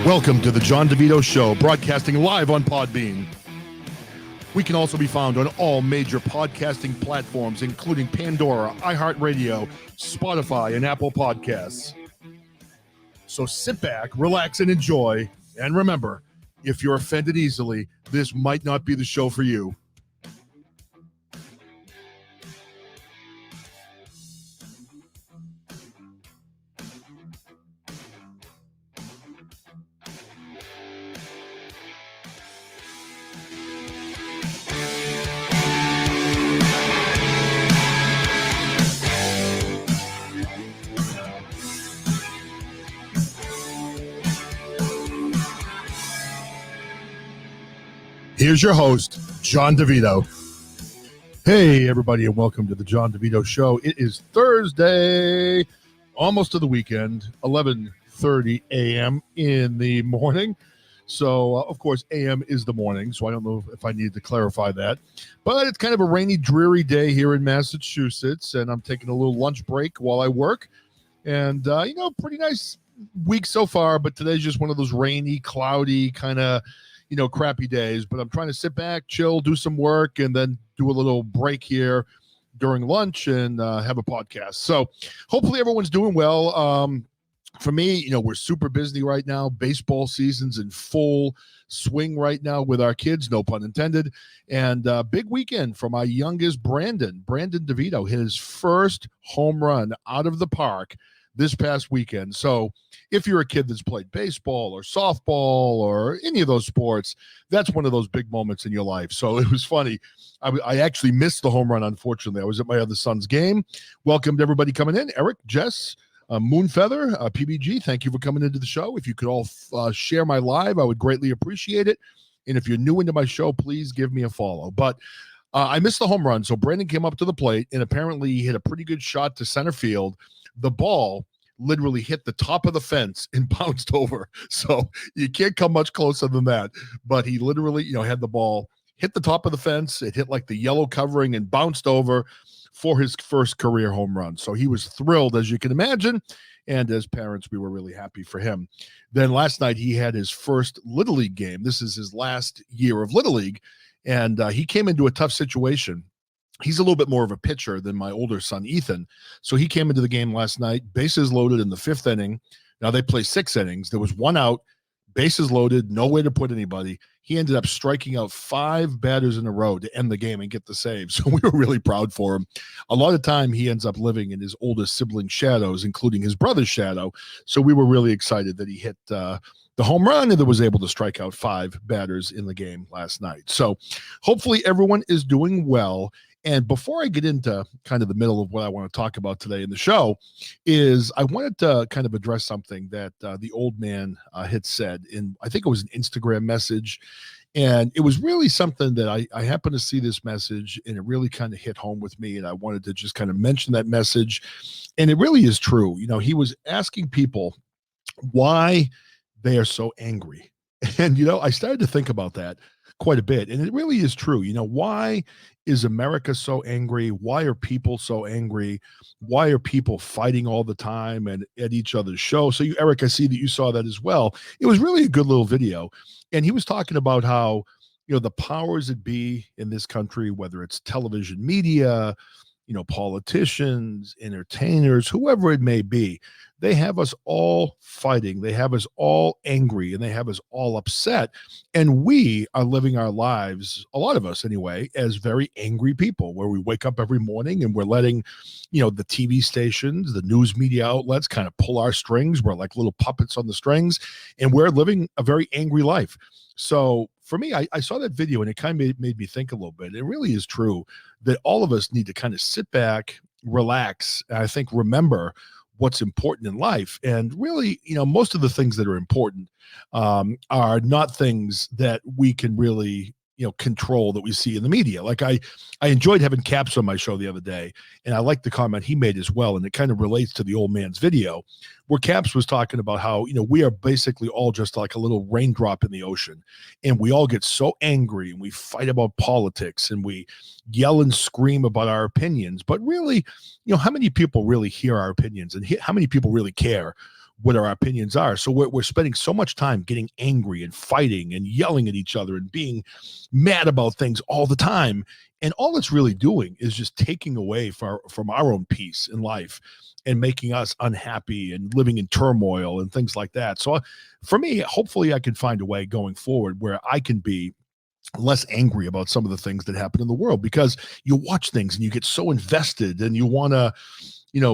Welcome to the John DeVito Show, broadcasting live on Podbean. We can also be found on all major podcasting platforms, including Pandora, iHeartRadio, Spotify, and Apple Podcasts. So sit back, relax, and enjoy. And remember, if you're offended easily, this might not be the show for you. Here's your host, John DeVito. Hey, everybody, and welcome to the John DeVito Show. It is Thursday, almost to the weekend, 11:30 a.m. in the morning. So, of course, a.m. is the morning, so I don't know if I need to clarify that. But it's kind of a rainy, dreary day here in Massachusetts, and I'm taking a little lunch break while I work. And, pretty nice week so far, but today's just one of those rainy, cloudy, kind of crappy days, but I'm trying to sit back, chill, do some work, and then do a little break here during lunch and have a podcast. So hopefully everyone's doing well. For me, we're super busy right now. Baseball season's in full swing right now with our kids, no pun intended. And big weekend for my youngest, Brandon DeVito, hit his first home run out of the park this past weekend. So if you're a kid that's played baseball or softball or any of those sports, that's one of those big moments in your life. So it was funny. I actually missed the home run, unfortunately. I was at my other son's game. Welcome to everybody coming in. Eric, Jess, Moonfeather, PBG, thank you for coming into the show. If you could all share my live, I would greatly appreciate it. And if you're new into my show, please give me a follow. But I missed the home run. So Brandon came up to the plate, and apparently he hit a pretty good shot to center field. The ball literally hit the top of the fence and bounced over. So you can't come much closer than that. But he literally, had the ball hit the top of the fence. It hit like the yellow covering and bounced over for his first career home run. So he was thrilled, as you can imagine. And as parents, we were really happy for him. Then last night, he had his first Little League game. This is his last year of Little League. And he came into a tough situation. He's a little bit more of a pitcher than my older son, Ethan. So he came into the game last night, bases loaded in the fifth inning. Now they play 6 innings. There was 1 out, bases loaded, no way to put anybody. He ended up striking out 5 batters in a row to end the game and get the save. So we were really proud for him. A lot of time he ends up living in his oldest sibling's shadows, including his brother's shadow. So we were really excited that he hit the home run and that was able to strike out 5 batters in the game last night. So hopefully everyone is doing well. And before I get into kind of the middle of what I want to talk about today in the show, is I wanted to kind of address something that the old man had said in, I think it was an Instagram message. And it was really something that I happened to see this message, and it really kind of hit home with me. And I wanted to just kind of mention that message. And it really is true. He was asking people why they are so angry. And, I started to think about that quite a bit. And it really is true. Why is America so angry? Why are people so angry? Why are people fighting all the time and at each other's show? So Eric, I see that you saw that as well. It was really a good little video. And he was talking about how, the powers that be in this country, whether it's television media, politicians, entertainers, whoever it may be, they have us all fighting. They have us all angry, and they have us all upset. And we are living our lives, a lot of us anyway, as very angry people, where we wake up every morning and we're letting, the TV stations, the news media outlets kind of pull our strings. We're like little puppets on the strings, and we're living a very angry life. So for me, I saw that video, and it kind of made me think a little bit. It really is true that all of us need to kind of sit back, relax, and I think remember what's important in life. And really, most of the things that are important are not things that we can really control, that we see in the media. Like I enjoyed having Caps on my show the other day, and I liked the comment he made as well. And it kind of relates to the old man's video, where Caps was talking about how, we are basically all just like a little raindrop in the ocean, and we all get so angry and we fight about politics and we yell and scream about our opinions. But really, how many people really hear our opinions, and how many people really care what our opinions are. So we're spending so much time getting angry and fighting and yelling at each other and being mad about things all the time. And all it's really doing is just taking away from our own peace in life and making us unhappy and living in turmoil and things like that. So for me, hopefully I can find a way going forward where I can be less angry about some of the things that happen in the world, because you watch things and you get so invested and you want to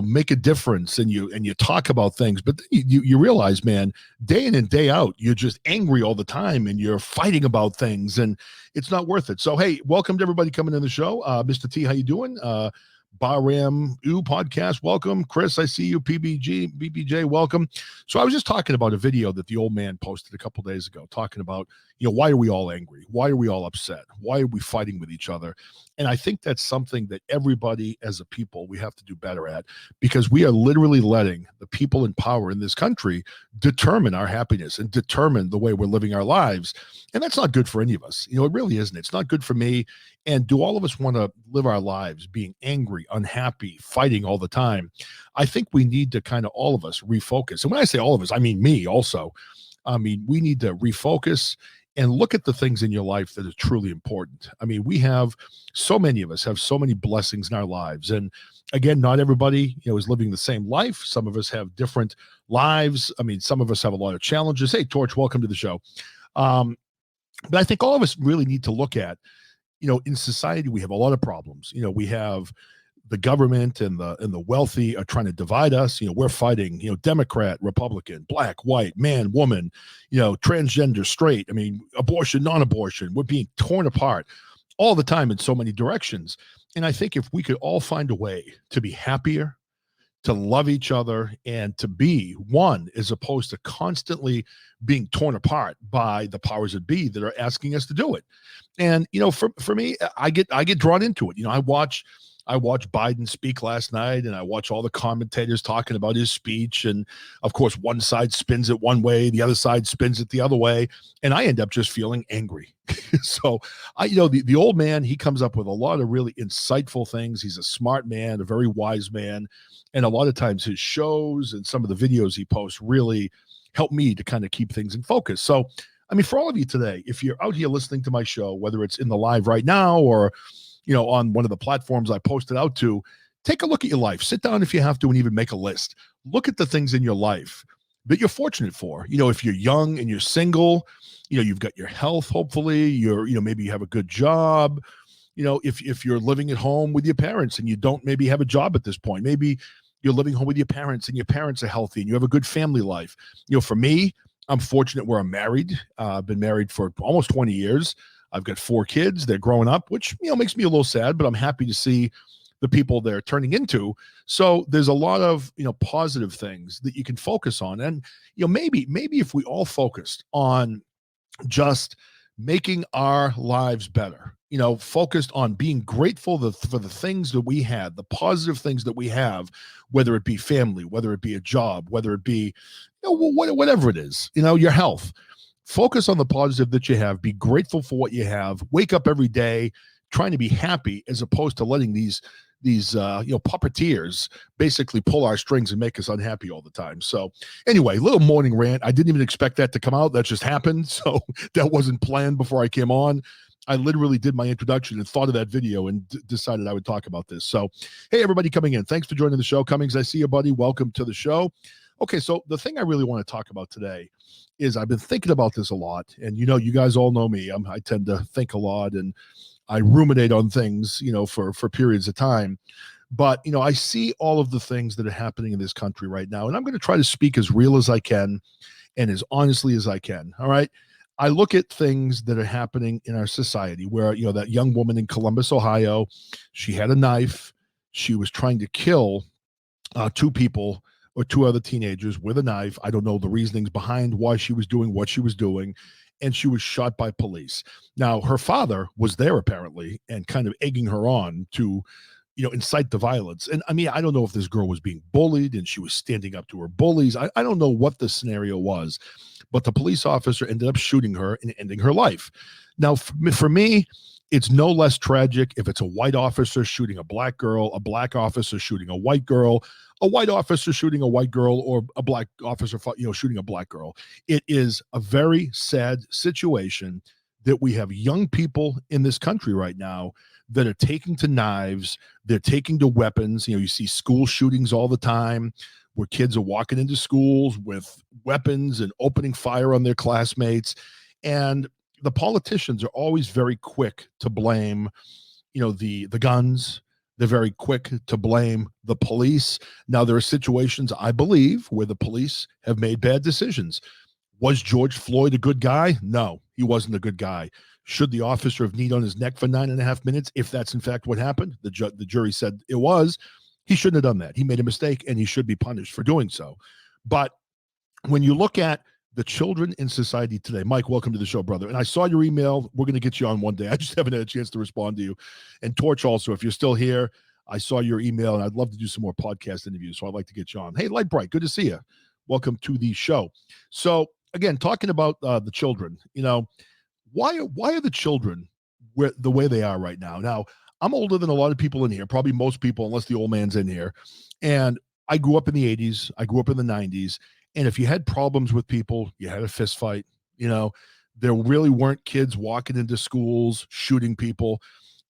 make a difference, and you talk about things, but then you realize, man, day in and day out, you're just angry all the time and you're fighting about things, and it's not worth it. So, hey, welcome to everybody coming in the show. Mr. T, how you doing? Baram U podcast, welcome. Chris, I see you. BBJ, welcome. So I was just talking about a video that the old man posted a couple days ago, talking about, why are we all angry? Why are we all upset? Why are we fighting with each other? And I think that's something that everybody as a people, we have to do better at, because we are literally letting the people in power in this country determine our happiness and determine the way we're living our lives. And that's not good for any of us. It really isn't. It's not good for me. And do all of us want to live our lives being angry, unhappy, fighting all the time? I think we need to kind of, all of us, refocus. And when I say all of us, I mean me also. We need to refocus and look at the things in your life that are truly important. So many of us have so many blessings in our lives. And again, not everybody, is living the same life. Some of us have different lives. Some of us have a lot of challenges. Hey, Torch, welcome to the show. But I think all of us really need to look at, in society, we have a lot of problems. We have the government and the wealthy are trying to divide us. We're fighting, Democrat, Republican, black, white, man, woman, transgender, straight. Abortion, non-abortion. We're being torn apart all the time in so many directions. And I think if we could all find a way to be happier, to love each other, and to be one, as opposed to constantly being torn apart by the powers that be that are asking us to do it. And, for me, I get drawn into it. I watched Biden speak last night, and I watch all the commentators talking about his speech. And of course, one side spins it one way, the other side spins it the other way. And I end up just feeling angry. So the old man, he comes up with a lot of really insightful things. He's a smart man, a very wise man. And a lot of times his shows and some of the videos he posts really help me to kind of keep things in focus. So, for all of you today, if you're out here listening to my show, whether it's in the live right now or on one of the platforms I posted out to, take a look at your life. Sit down if you have to and even make a list. Look at the things in your life that you're fortunate for. If you're young and you're single, you've got your health, hopefully, maybe you have a good job. If you're living at home with your parents and you don't maybe have a job at this point, maybe you're living home with your parents and your parents are healthy and you have a good family life. For me, I'm fortunate where I'm married. I've been married for almost 20 years. I've got 4 kids. They're growing up, which, makes me a little sad, but I'm happy to see the people they're turning into. So there's a lot of, positive things that you can focus on. And, maybe if we all focused on just making our lives better, focused on being grateful for the things that we had, the positive things that we have, whether it be family, whether it be a job, whether it be, whatever it is, your health. Focus on the positive that you have. Be grateful for what you have. Wake up every day trying to be happy, as opposed to letting these puppeteers basically pull our strings and make us unhappy all the time. So anyway, little morning rant. I didn't even expect that to come out. That just happened. So that wasn't planned before I came on. I literally did my introduction and thought of that video and decided I would talk about this. So, hey, everybody coming in. Thanks for joining the show. Cummings, I see you, buddy. Welcome to the show. Okay, so the thing I really want to talk about today is I've been thinking about this a lot. And, you guys all know me. I tend to think a lot and I ruminate on things, for periods of time. But, I see all of the things that are happening in this country right now. And I'm going to try to speak as real as I can and as honestly as I can. All right. I look at things that are happening in our society where, that young woman in Columbus, Ohio, she had a knife. She was trying to kill 2 people or 2 other teenagers with a knife. I don't know the reasonings behind why she was doing what she was doing. And she was shot by police. Now, her father was there apparently and kind of egging her on to, incite the violence. And I don't know if this girl was being bullied and she was standing up to her bullies. I don't know what the scenario was, but the police officer ended up shooting her and ending her life. Now, for me, It's no less tragic if it's a white officer shooting a black girl, a black officer shooting a white girl, a white officer shooting a white girl, or a black officer, shooting a black girl. It is a very sad situation that we have young people in this country right now that are taking to knives. They're taking to weapons. You see school shootings all the time where kids are walking into schools with weapons and opening fire on their classmates. And the politicians are always very quick to blame, the guns. They're very quick to blame the police. Now, there are situations, I believe, where the police have made bad decisions. Was George Floyd a good guy? No, he wasn't a good guy. Should the officer have kneed on his neck for 9.5 minutes? If that's in fact what happened, the jury said it was. He shouldn't have done that. He made a mistake, and he should be punished for doing so. But when you look at the children in society today, Mike, welcome to the show, brother. And I saw your email. We're going to get you on one day. I just haven't had a chance to respond to you. And Torch also, if you're still here, I saw your email, and I'd love to do some more podcast interviews, so I'd like to get you on. Hey, Light Bright, good to see you. Welcome to the show. So, again, talking about the children, why are the children the way they are right now? Now, I'm older than a lot of people in here, probably most people, unless the old man's in here. And I grew up in the 80s. I grew up in the 90s. And if you had problems with people, you had a fist fight. There really weren't kids walking into schools, shooting people.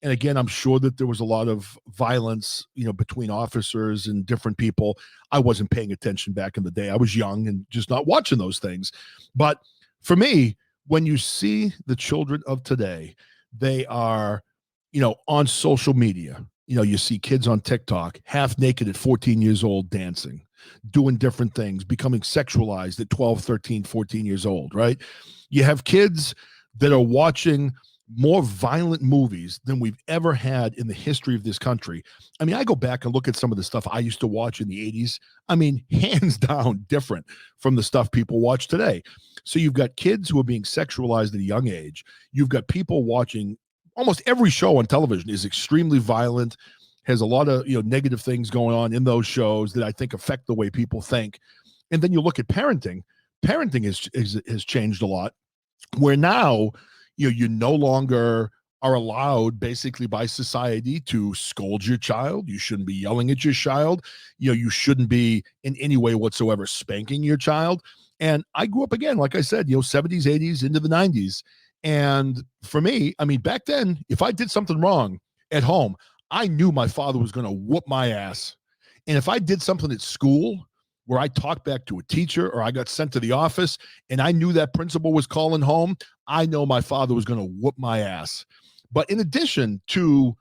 And again, I'm sure that there was a lot of violence, between officers and different people. I wasn't paying attention back in the day. I was young and just not watching those things. But for me, when you see the children of today, they are, on social media. You see kids on TikTok, half naked at 14 years old, dancing, doing different things, becoming sexualized at 12, 13, 14 years old, right? You have kids that are watching more violent movies than we've ever had in the history of this country. I mean, I go back and look at some of the stuff I used to watch in the 80s. I mean, hands down different from the stuff people watch today. So you've got kids who are being sexualized at a young age. You've got people watching almost every show on television is extremely violent, has a lot of negative things going on in those shows that I think affect the way people think. And then you look at parenting. Parenting has changed a lot, where now you no longer are allowed basically by society to scold your child. You shouldn't be yelling at your child. You shouldn't be in any way whatsoever spanking your child. And I grew up, again, like I said, 70s, 80s, into the 90s. And for me, I mean, back then, if I did something wrong at home, I knew my father was going to whoop my ass. And if I did something at school where I talked back to a teacher or I got sent to the office and I knew that principal was calling home, I know my father was going to whoop my ass. But in addition to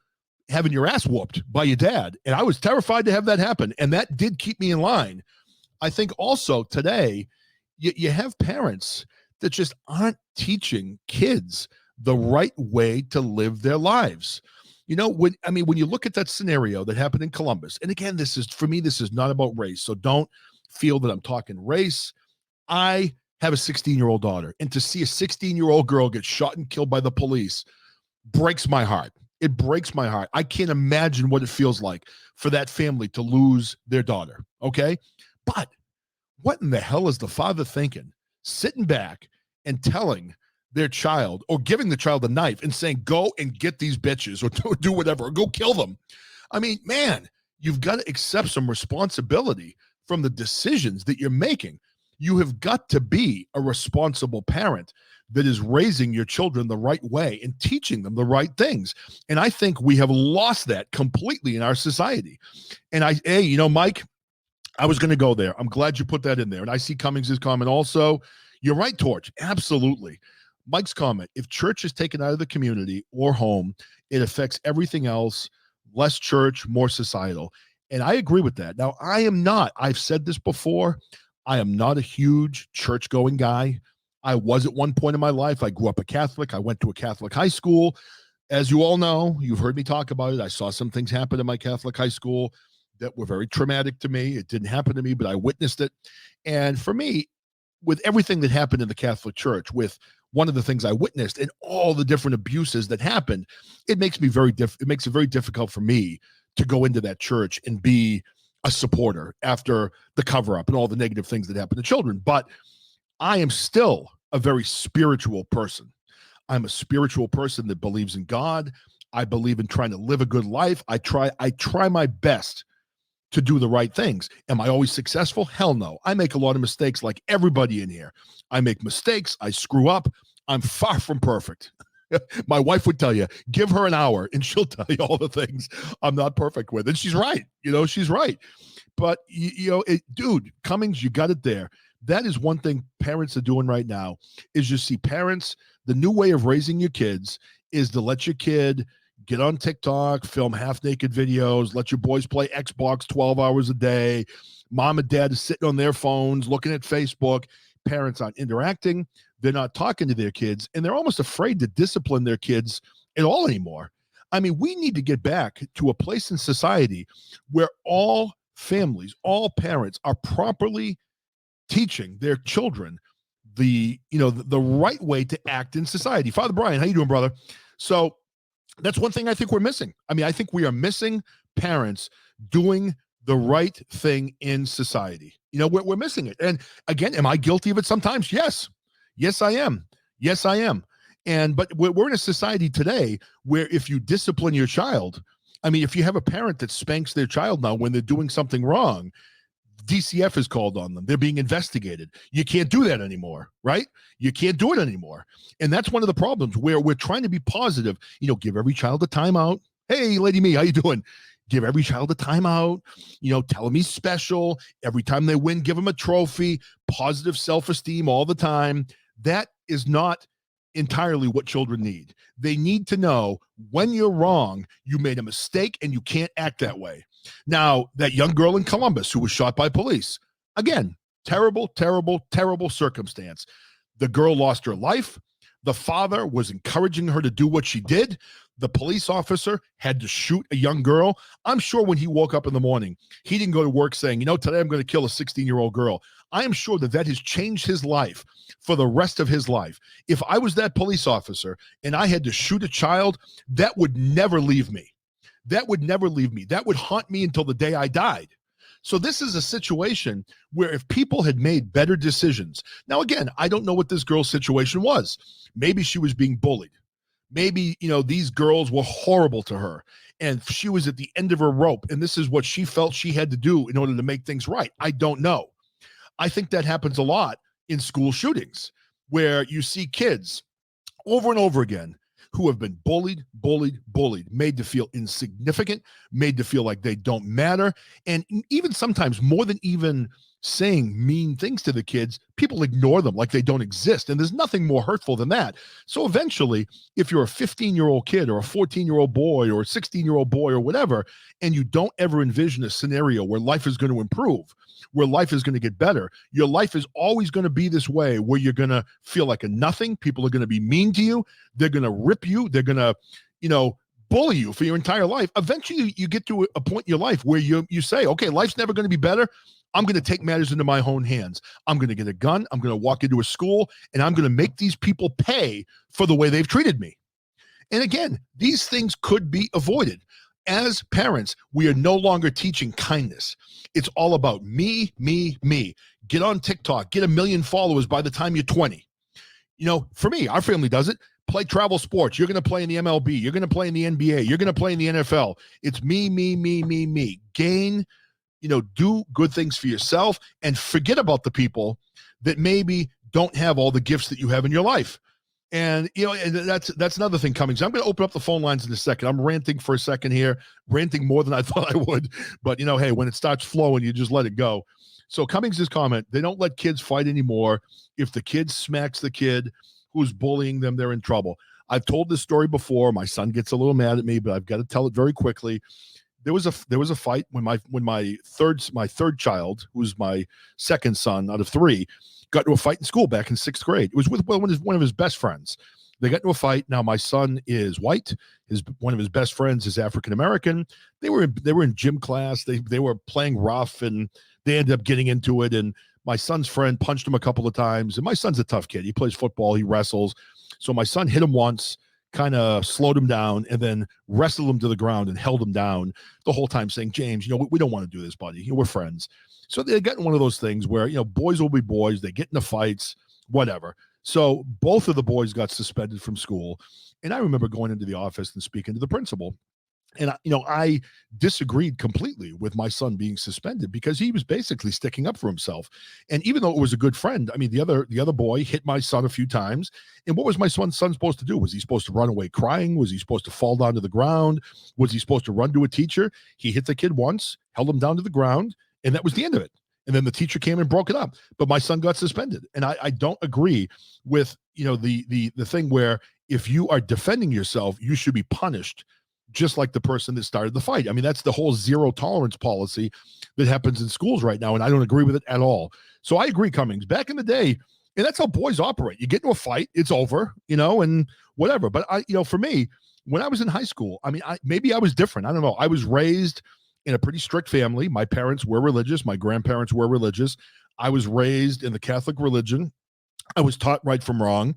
having your ass whooped by your dad, and I was terrified to have that happen, and that did keep me in line. I think also today, you have parents that just aren't teaching kids the right way to live their lives. When you look at that scenario that happened in Columbus, and again, this is not about race, so don't feel that I'm talking race. I have a 16-year-old daughter, and to see a 16-year-old girl get shot and killed by the police breaks my heart. It breaks my heart. I can't imagine what it feels like for that family to lose their daughter, okay? But what in the hell is the father thinking, sitting back and telling their child, or giving the child a knife and saying, go and get these bitches, or do whatever, or go kill them? I mean, man, you've got to accept some responsibility from the decisions that you're making. You have got to be a responsible parent that is raising your children the right way and teaching them the right things. And I think we have lost that completely in our society. And Mike, I was going to go there. I'm glad you put that in there. And I see Cummings' comment also. You're right, Torch. Absolutely. Mike's comment, if church is taken out of the community or home, it affects everything else. Less church, more societal. And I agree with that. Now, I've said this before, I am not a huge church-going guy. I was at one point in my life. I grew up a Catholic. I went to a Catholic high school. As you all know, you've heard me talk about it. I saw some things happen in my Catholic high school that were very traumatic to me. It didn't happen to me, but I witnessed it. And for me, with everything that happened in the Catholic Church, with one of the things I witnessed and all the different abuses that happened, it makes it very difficult for me to go into that church and be a supporter after the cover-up and all the negative things that happen to children. But I am still a very spiritual person. I'm a spiritual person that believes in God. I believe in trying to live a good life. I try my best to do the right things. Am I always successful? Hell no. I make a lot of mistakes like everybody in here. I make mistakes. I screw up. I'm far from perfect. My wife would tell you, give her an hour and she'll tell you all the things I'm not perfect with. And she's right. She's right. But, dude, Cummings, you got it there. That is one thing parents are doing right now is you see parents, the new way of raising your kids is to let your kid get on TikTok, film half-naked videos, let your boys play Xbox 12 hours a day. Mom and dad is sitting on their phones, looking at Facebook. Parents aren't interacting. They're not talking to their kids, and they're almost afraid to discipline their kids at all anymore. I mean, we need to get back to a place in society where all families, all parents are properly teaching their children the right way to act in society. Father Brian, how you doing, brother? So that's one thing I think we're missing. I mean, I think we are missing parents doing the right thing in society. We're missing it. And again, am I guilty of it sometimes? Yes. Yes, I am. Yes, I am. But we're in a society today where if you discipline your child, I mean, if you have a parent that spanks their child now when they're doing something wrong, DCF is called on them. They're being investigated. You can't do that anymore, right? You can't do it anymore. And that's one of the problems where we're trying to be positive. Give every child a timeout. Hey, Lady Me, how you doing? Give every child a timeout. Tell them he's special. Every time they win, give them a trophy. Positive self-esteem all the time. That is not entirely what children need. They need to know when you're wrong, you made a mistake and you can't act that way. Now, that young girl in Columbus who was shot by police, again, terrible, terrible, terrible circumstance. The girl lost her life. The father was encouraging her to do what she did. The police officer had to shoot a young girl. I'm sure when he woke up in the morning, he didn't go to work saying, today I'm going to kill a 16-year-old girl. I am sure that has changed his life for the rest of his life. If I was that police officer and I had to shoot a child, that would never leave me. That would never leave me. That would haunt me until the day I died. So this is a situation where if people had made better decisions. Now, again, I don't know what this girl's situation was. Maybe she was being bullied. Maybe, these girls were horrible to her and she was at the end of her rope and this is what she felt she had to do in order to make things right. I don't know. I think that happens a lot in school shootings where you see kids over and over again who have been bullied, made to feel insignificant, made to feel like they don't matter. And even sometimes more than even saying mean things to the kids, people ignore them like they don't exist. And there's nothing more hurtful than that. So eventually, if you're a 15-year-old kid or a 14-year-old boy or a 16-year-old boy or whatever, and you don't ever envision a scenario where life is going to improve, where life is going to get better, your life is always going to be this way where you're going to feel like a nothing. People are going to be mean to you. They're going to rip you. They're going to, bully you for your entire life. Eventually, you get to a point in your life where you say, okay, life's never going to be better. I'm going to take matters into my own hands. I'm going to get a gun. I'm going to walk into a school and I'm going to make these people pay for the way they've treated me. And again, these things could be avoided. As parents, we are no longer teaching kindness. It's all about me, me, me. Get on TikTok, get 1 million followers by the time you're 20. For me, our family does it. Play travel sports. You're going to play in the MLB. You're going to play in the NBA. You're going to play in the NFL. It's me, me, me, me, me. Gain, do good things for yourself and forget about the people that maybe don't have all the gifts that you have in your life. And, and that's another thing coming. So I'm going to open up the phone lines in a second. I'm ranting for a second here, ranting more than I thought I would. But, hey, when it starts flowing, you just let it go. So Cummings' comment, they don't let kids fight anymore. If the kid smacks the kid who's bullying them, they're in trouble. I've told this story before. My son gets a little mad at me, but I've got to tell it very quickly. There was a fight when my third child, who's my second son out of 3, got into a fight in school back in 6th grade. It was with one of his best friends. They got into a fight. Now my son is white. One of his best friends is African American. They were in gym class. They were playing rough and they ended up getting into it. And my son's friend punched him a couple of times. And my son's a tough kid. He plays football. He wrestles. So my son hit him once, kind of slowed him down, and then wrestled him to the ground and held him down the whole time saying, James, we don't want to do this, buddy. We're friends. So they get in one of those things where, boys will be boys. They get into fights, whatever. So both of the boys got suspended from school. And I remember going into the office and speaking to the principal. And I disagreed completely with my son being suspended because he was basically sticking up for himself. And even though it was a good friend, I mean, the other boy hit my son a few times. And what was my son supposed to do? Was he supposed to run away crying? Was he supposed to fall down to the ground? Was he supposed to run to a teacher? He hit the kid once, held him down to the ground, and that was the end of it. And then the teacher came and broke it up. But my son got suspended. And I don't agree with the thing where if you are defending yourself, you should be punished just like the person that started the fight. I mean, that's the whole zero tolerance policy that happens in schools right now, and I don't agree with it at all. So I agree, Cummings. Back in the day, and that's how boys operate. You get into a fight, it's over, and whatever. But for me, when I was in high school, I mean, maybe I was different. I don't know. I was raised in a pretty strict family. My parents were religious. My grandparents were religious. I was raised in the Catholic religion. I was taught right from wrong.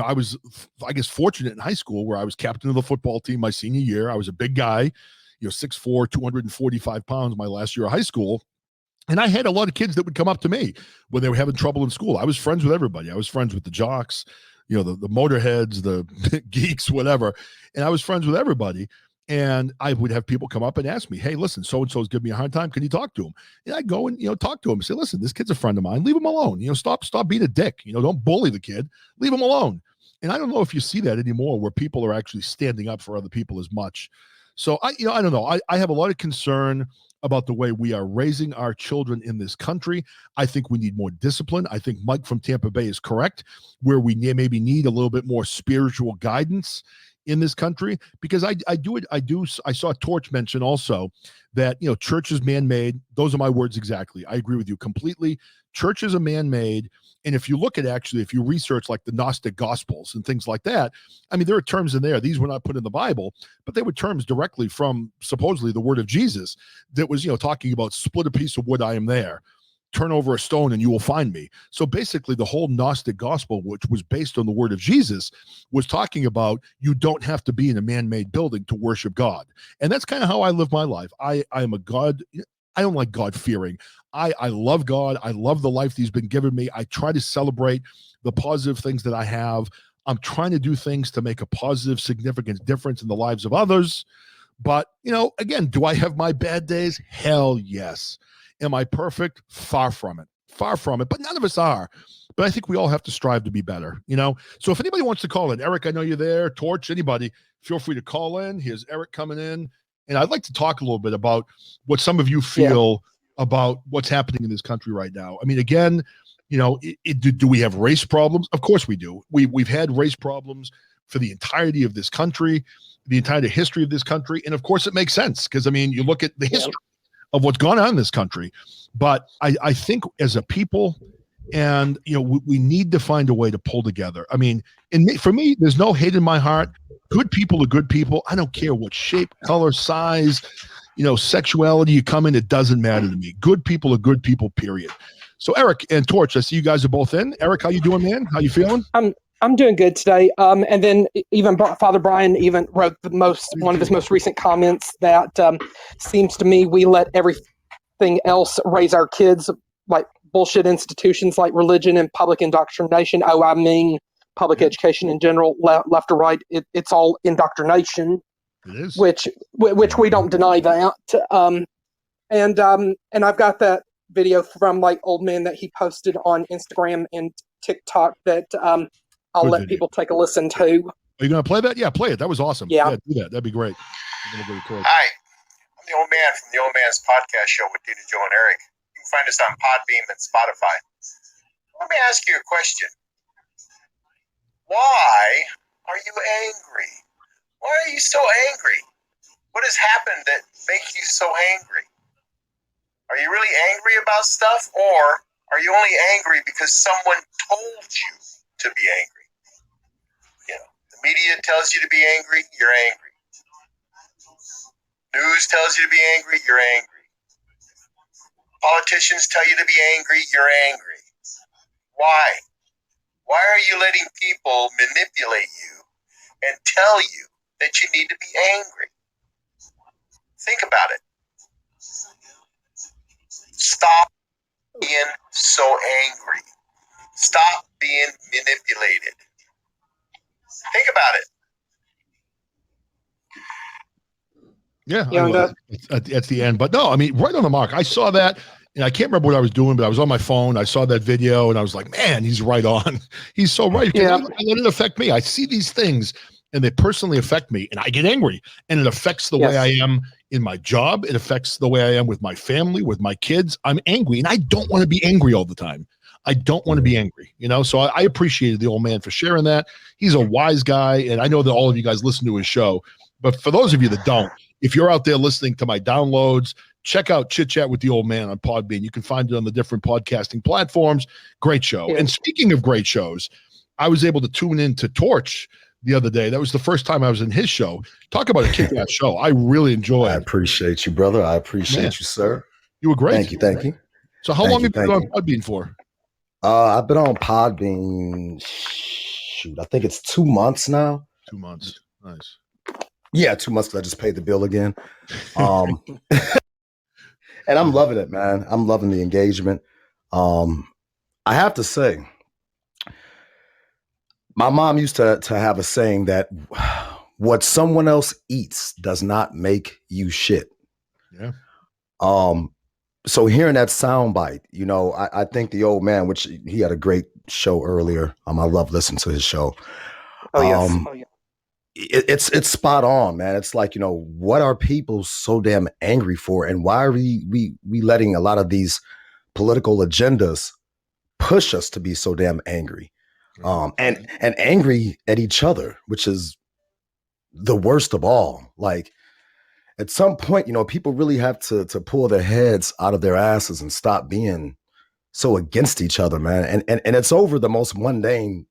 I was, I guess, fortunate in high school where I was captain of the football team my senior year. I was a big guy, 6'4", 245 pounds my last year of high school. And I had a lot of kids that would come up to me when they were having trouble in school. I was friends with everybody. I was friends with the jocks, the motorheads, the geeks, whatever. And I was friends with everybody. And I would have people come up and ask me, hey, listen, so-and-so's giving me a hard time. Can you talk to him? And I'd go and, talk to him and say, listen, this kid's a friend of mine. Leave him alone. Stop being a dick. Don't bully the kid. Leave him alone. And I don't know if you see that anymore where people are actually standing up for other people as much. So I don't know. I have a lot of concern about the way we are raising our children in this country. I think we need more discipline. I think Mike from Tampa Bay is correct, where we maybe need a little bit more spiritual guidance in this country, because I saw Torch mention also that, church is man-made. Those are my words exactly. I agree with you completely. Churches are man-made. And if you look at if you research like the Gnostic Gospels and things like that, I mean, there are terms in there. These were not put in the Bible, but they were terms directly from supposedly the word of Jesus that was, talking about split a piece of wood, I am there. Turn over a stone and you will find me. So basically the whole Gnostic gospel, which was based on the word of Jesus, was talking about you don't have to be in a man-made building to worship God. And that's kind of how I live my life. I am a God. I don't like God fearing. I love God. I love the life he's been giving me. I try to celebrate the positive things that I have. I'm trying to do things to make a positive, significant difference in the lives of others. But, again, do I have my bad days? Hell yes. Am I perfect? Far from it. Far from it. But none of us are. But I think we all have to strive to be better, So if anybody wants to call in, Eric, I know you're there. Torch, anybody, feel free to call in. Here's Eric coming in. And I'd like to talk a little bit about what some of you feel about what's happening in this country right now. I mean, again, do we have race problems? Of course we do. We've had race problems for the entirety of this country, the entire history of this country. And of course it makes sense because, I mean, you look at the history of what's gone on in this country. But I think as a people, and we need to find a way to pull together. I mean, for me, there's no hate in my heart. Good people are good people. I don't care what shape, color, size, sexuality you come in. It doesn't matter to me. Good people are good people, period. So Eric and Torch, I see you guys are both in. Eric, how you doing, man? How you feeling? I'm doing good today. And then even Father Brian even wrote one of his most recent comments that seems to me we let everything else raise our kids, like bullshit institutions like religion and public indoctrination. Oh, I mean public education in general, left or right. It's all indoctrination. It is. Which we don't deny that. And I've got that video from like Old Man that he posted on Instagram and TikTok that I'll Good let video. people take a listen to. Are you going to play that? Yeah, play it. That was awesome. Yeah. Do that. That'd be great. Hi, I'm the Old Man from the Old Man's Podcast Show with Dina, Joe, and Eric. You can find us on Podbeam and Spotify. Let me ask you a question. Why are you angry? Why are you so angry? What has happened that makes you so angry? Are you really angry about stuff, or are you only angry because someone told you to be angry? The media tells you to be angry, you're angry. News tells you to be angry, you're angry. Politicians tell you to be angry, you're angry. Why? Why are you letting people manipulate you and tell you that you need to be angry? Think about it. Stop being so angry. Stop being manipulated. manipulated. Think about it. Yeah, You know, that's the end. But no, I mean, right on the mark. I saw that, and I can't remember what I was doing, but I was on my phone. I saw that video, and I was like, man, he's right on. He's so right. Yeah. I let it affect me. I see these things, and they personally affect me, and I get angry, and it affects the way I am in my job. It affects the way I am with my family, with my kids. I'm angry, and I don't want to be angry all the time. I don't want to be angry, you know? So I appreciated the old man for sharing that. He's a wise guy, and I know that all of you guys listen to his show. But for those of you that don't, if you're out there listening to my downloads, check out Chit Chat with the Old Man on Podbean. You can find it on the different podcasting platforms. Great show. Yeah. And speaking of great shows, I was able to tune in to Torch the other day. That was the first time I was in his show. Talk about a kick-ass show. I really enjoyed. I appreciate you, brother. I appreciate you, sir. You were great. Thank you. So how long have you been on Podbean for? I've been on Podbean, shoot, I think it's 2 months now. 2 months. Nice. Yeah, 2 months because I just paid the bill again. And I'm loving it, man. I'm loving the engagement. I have to say, my mom used to have a saying that what someone else eats does not make you shit. Yeah. So hearing that soundbite, you know, I think the old man, which he had a great show earlier. I love listening to his show. Oh, yes. It's spot on, man. It's like, you know, what are people so damn angry for, and why are we letting a lot of these political agendas push us to be so damn angry, and angry at each other, which is the worst of all. Like, at some point, you know, people really have to pull their heads out of their asses and stop being so against each other, man. And it's over the most mundane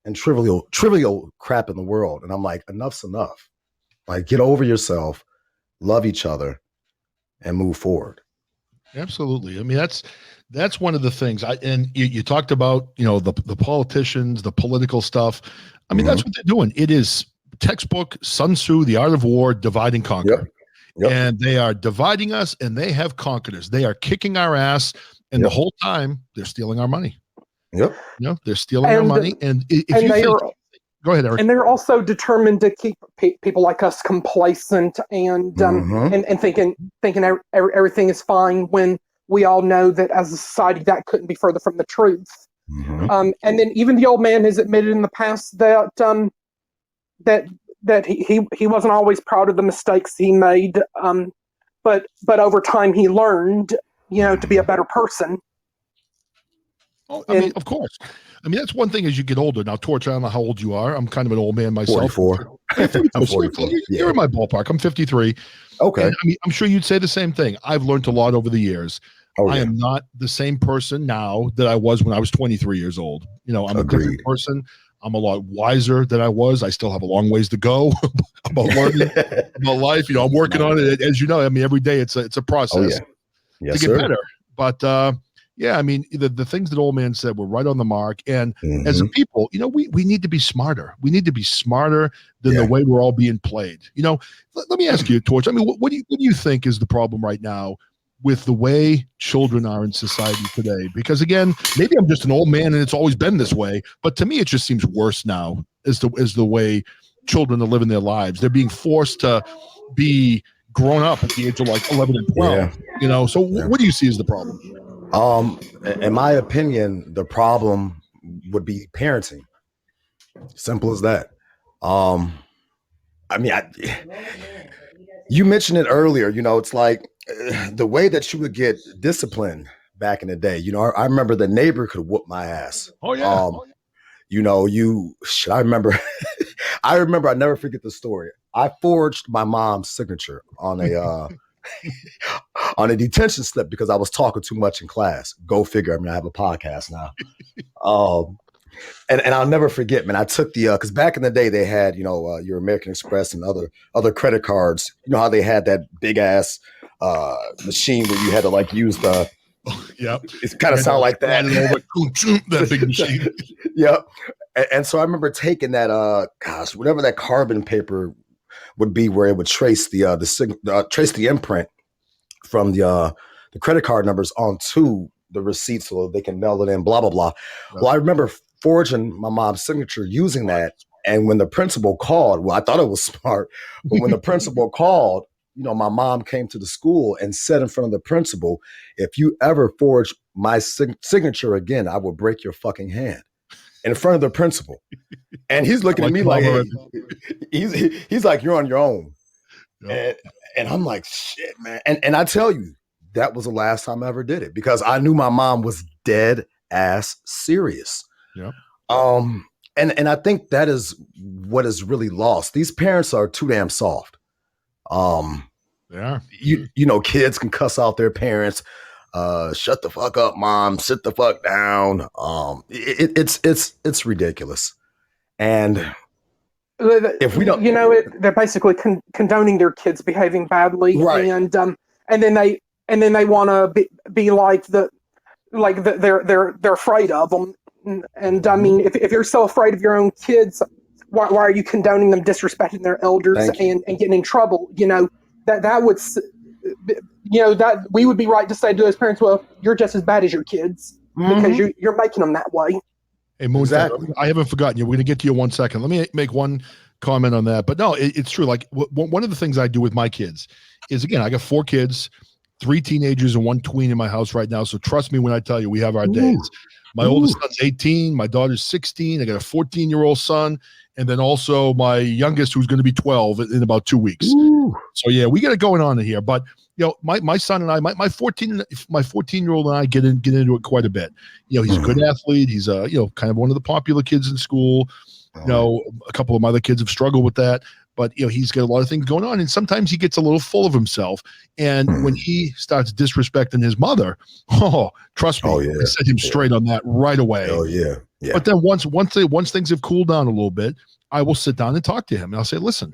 and trivial crap in the world. And I'm like, enough's enough. Like, get over yourself, love each other, and move forward. Absolutely. I mean, that's one of the things. And you talked about, you know, the politicians, the political stuff. I mean, that's what they're doing. It is textbook Sun Tzu, The Art of War, divide and conquer. Yep. And they are dividing us, and they have conquered us. They are kicking our ass, and the whole time they're stealing our money. Yep. You know, they're stealing our money. And go ahead, Eric. And they're also determined to keep people like us complacent and and thinking everything is fine, when we all know that as a society that couldn't be further from the truth. And then even the old man has admitted in the past that that he wasn't always proud of the mistakes he made, but over time he learned, you know, to be a better person. Oh, I mean, of course. I mean, that's one thing as you get older. Now, Torch, I don't know how old you are. I'm kind of an old man myself. 44. I'm 44. You're in my ballpark. I'm 53. Okay. And, I mean, I'm sure you'd say the same thing. I've learned a lot over the years. Oh, yeah. I am not the same person now that I was when I was 23 years old. You know, I'm a different person. I'm a lot wiser than I was. I still have a long ways to go about learning about life. You know, I'm working on it. As you know, I mean, every day it's a process Yes, to get sir. better. But yeah, I mean, the things that old man said were right on the mark. And as a people, you know, we need to be smarter. We need to be smarter than the way we're all being played. You know, let me ask you, Torch. I mean, what do you think is the problem right now with the way children are in society today? Because again, maybe I'm just an old man and it's always been this way, but to me, it just seems worse now as the way children are living their lives. They're being forced to be grown up at the age of like 11 and 12, you know? So what do you see as the problem? In my opinion, the problem would be parenting. Simple as that. I mean, you mentioned it earlier, you know, it's like the way that you would get disciplined back in the day. You know, I remember the neighbor could whoop my ass. Oh, yeah. You know, I remember, I never forget the story. I forged my mom's signature on a, on a detention slip because I was talking too much in class. Go figure. I mean, I have a podcast now. And I'll never forget, man, I took the, cause back in the day they had, you know, your American Express and other credit cards. You know how they had that big ass, machine where you had to like use the, it kind of sound like that. That big machine. Yep. And so I remember taking that, whatever that carbon paper would be, where it would trace the imprint from the credit card numbers onto the receipt so they can mail it in, blah, blah, blah. Well, I remember forging my mom's signature using that. And when the principal called, well, I thought it was smart, but when the principal called, my mom came to the school and said in front of the principal, if you ever forge my signature again, I will break your fucking hand, in front of the principal. And he's looking at me like, hey, he's like, you're on your own. Yep. And I'm like, shit, man. And I tell you, that was the last time I ever did it, because I knew my mom was dead ass serious. Yep. And I think that is what is really lost. These parents are too damn soft. Yeah. Kids can cuss out their parents. Shut the fuck up, mom. Sit the fuck down. It's ridiculous. And if we don't, they're basically condoning their kids behaving badly, right? And then they want to be like they're afraid of them. And I mean, if you're so afraid of your own kids, why are you condoning them disrespecting their elders and getting in trouble? That would, that we would be right to say to those parents, well, you're just as bad as your kids because you're making them that way. Hey, Moon, exactly. I haven't forgotten you. We're going to get to you in 1 second. Let me make one comment on that. But no, it's true. Like one of the things I do with my kids is, again, I got 4 kids, 3 teenagers and 1 tween in my house right now. So trust me when I tell you, we have our days. My oldest son's 18. My daughter's 16. I got a 14-year-old son. And then also my youngest, who's going to be 12 in about 2 weeks. Ooh. So yeah, we got it going on in here. But my son and I, my 14-year-old and I get into it quite a bit. He's a good athlete. He's kind of one of the popular kids in school. A couple of my other kids have struggled with that. But he's got a lot of things going on, and sometimes he gets a little full of himself. And when he starts disrespecting his mother, trust me, I set him straight on that right away. Oh yeah. But then once things have cooled down a little bit, I will sit down and talk to him, and I'll say, "Listen,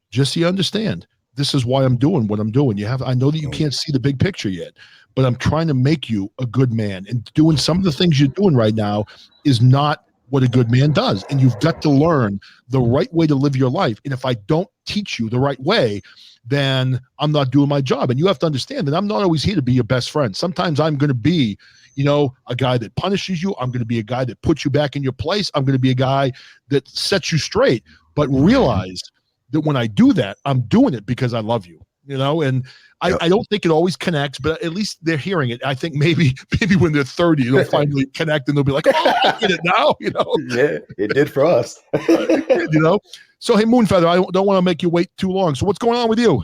just so you understand, this is why I'm doing what I'm doing. I know that you can't see the big picture yet, but I'm trying to make you a good man. And doing some of the things you're doing right now is not what a good man does. And you've got to learn the right way to live your life. And if I don't teach you the right way, then I'm not doing my job. And you have to understand that I'm not always here to be your best friend. Sometimes I'm going to be, a guy that punishes you. I'm going to be a guy that puts you back in your place. I'm going to be a guy that sets you straight. But realize that when I do that, I'm doing it because I love you, and I don't think it always connects, but at least they're hearing it. I think maybe when they're 30, they'll finally connect and they'll be like, oh, I get it now, Yeah, it did for us. So, hey, Moonfeather, I don't want to make you wait too long. So what's going on with you?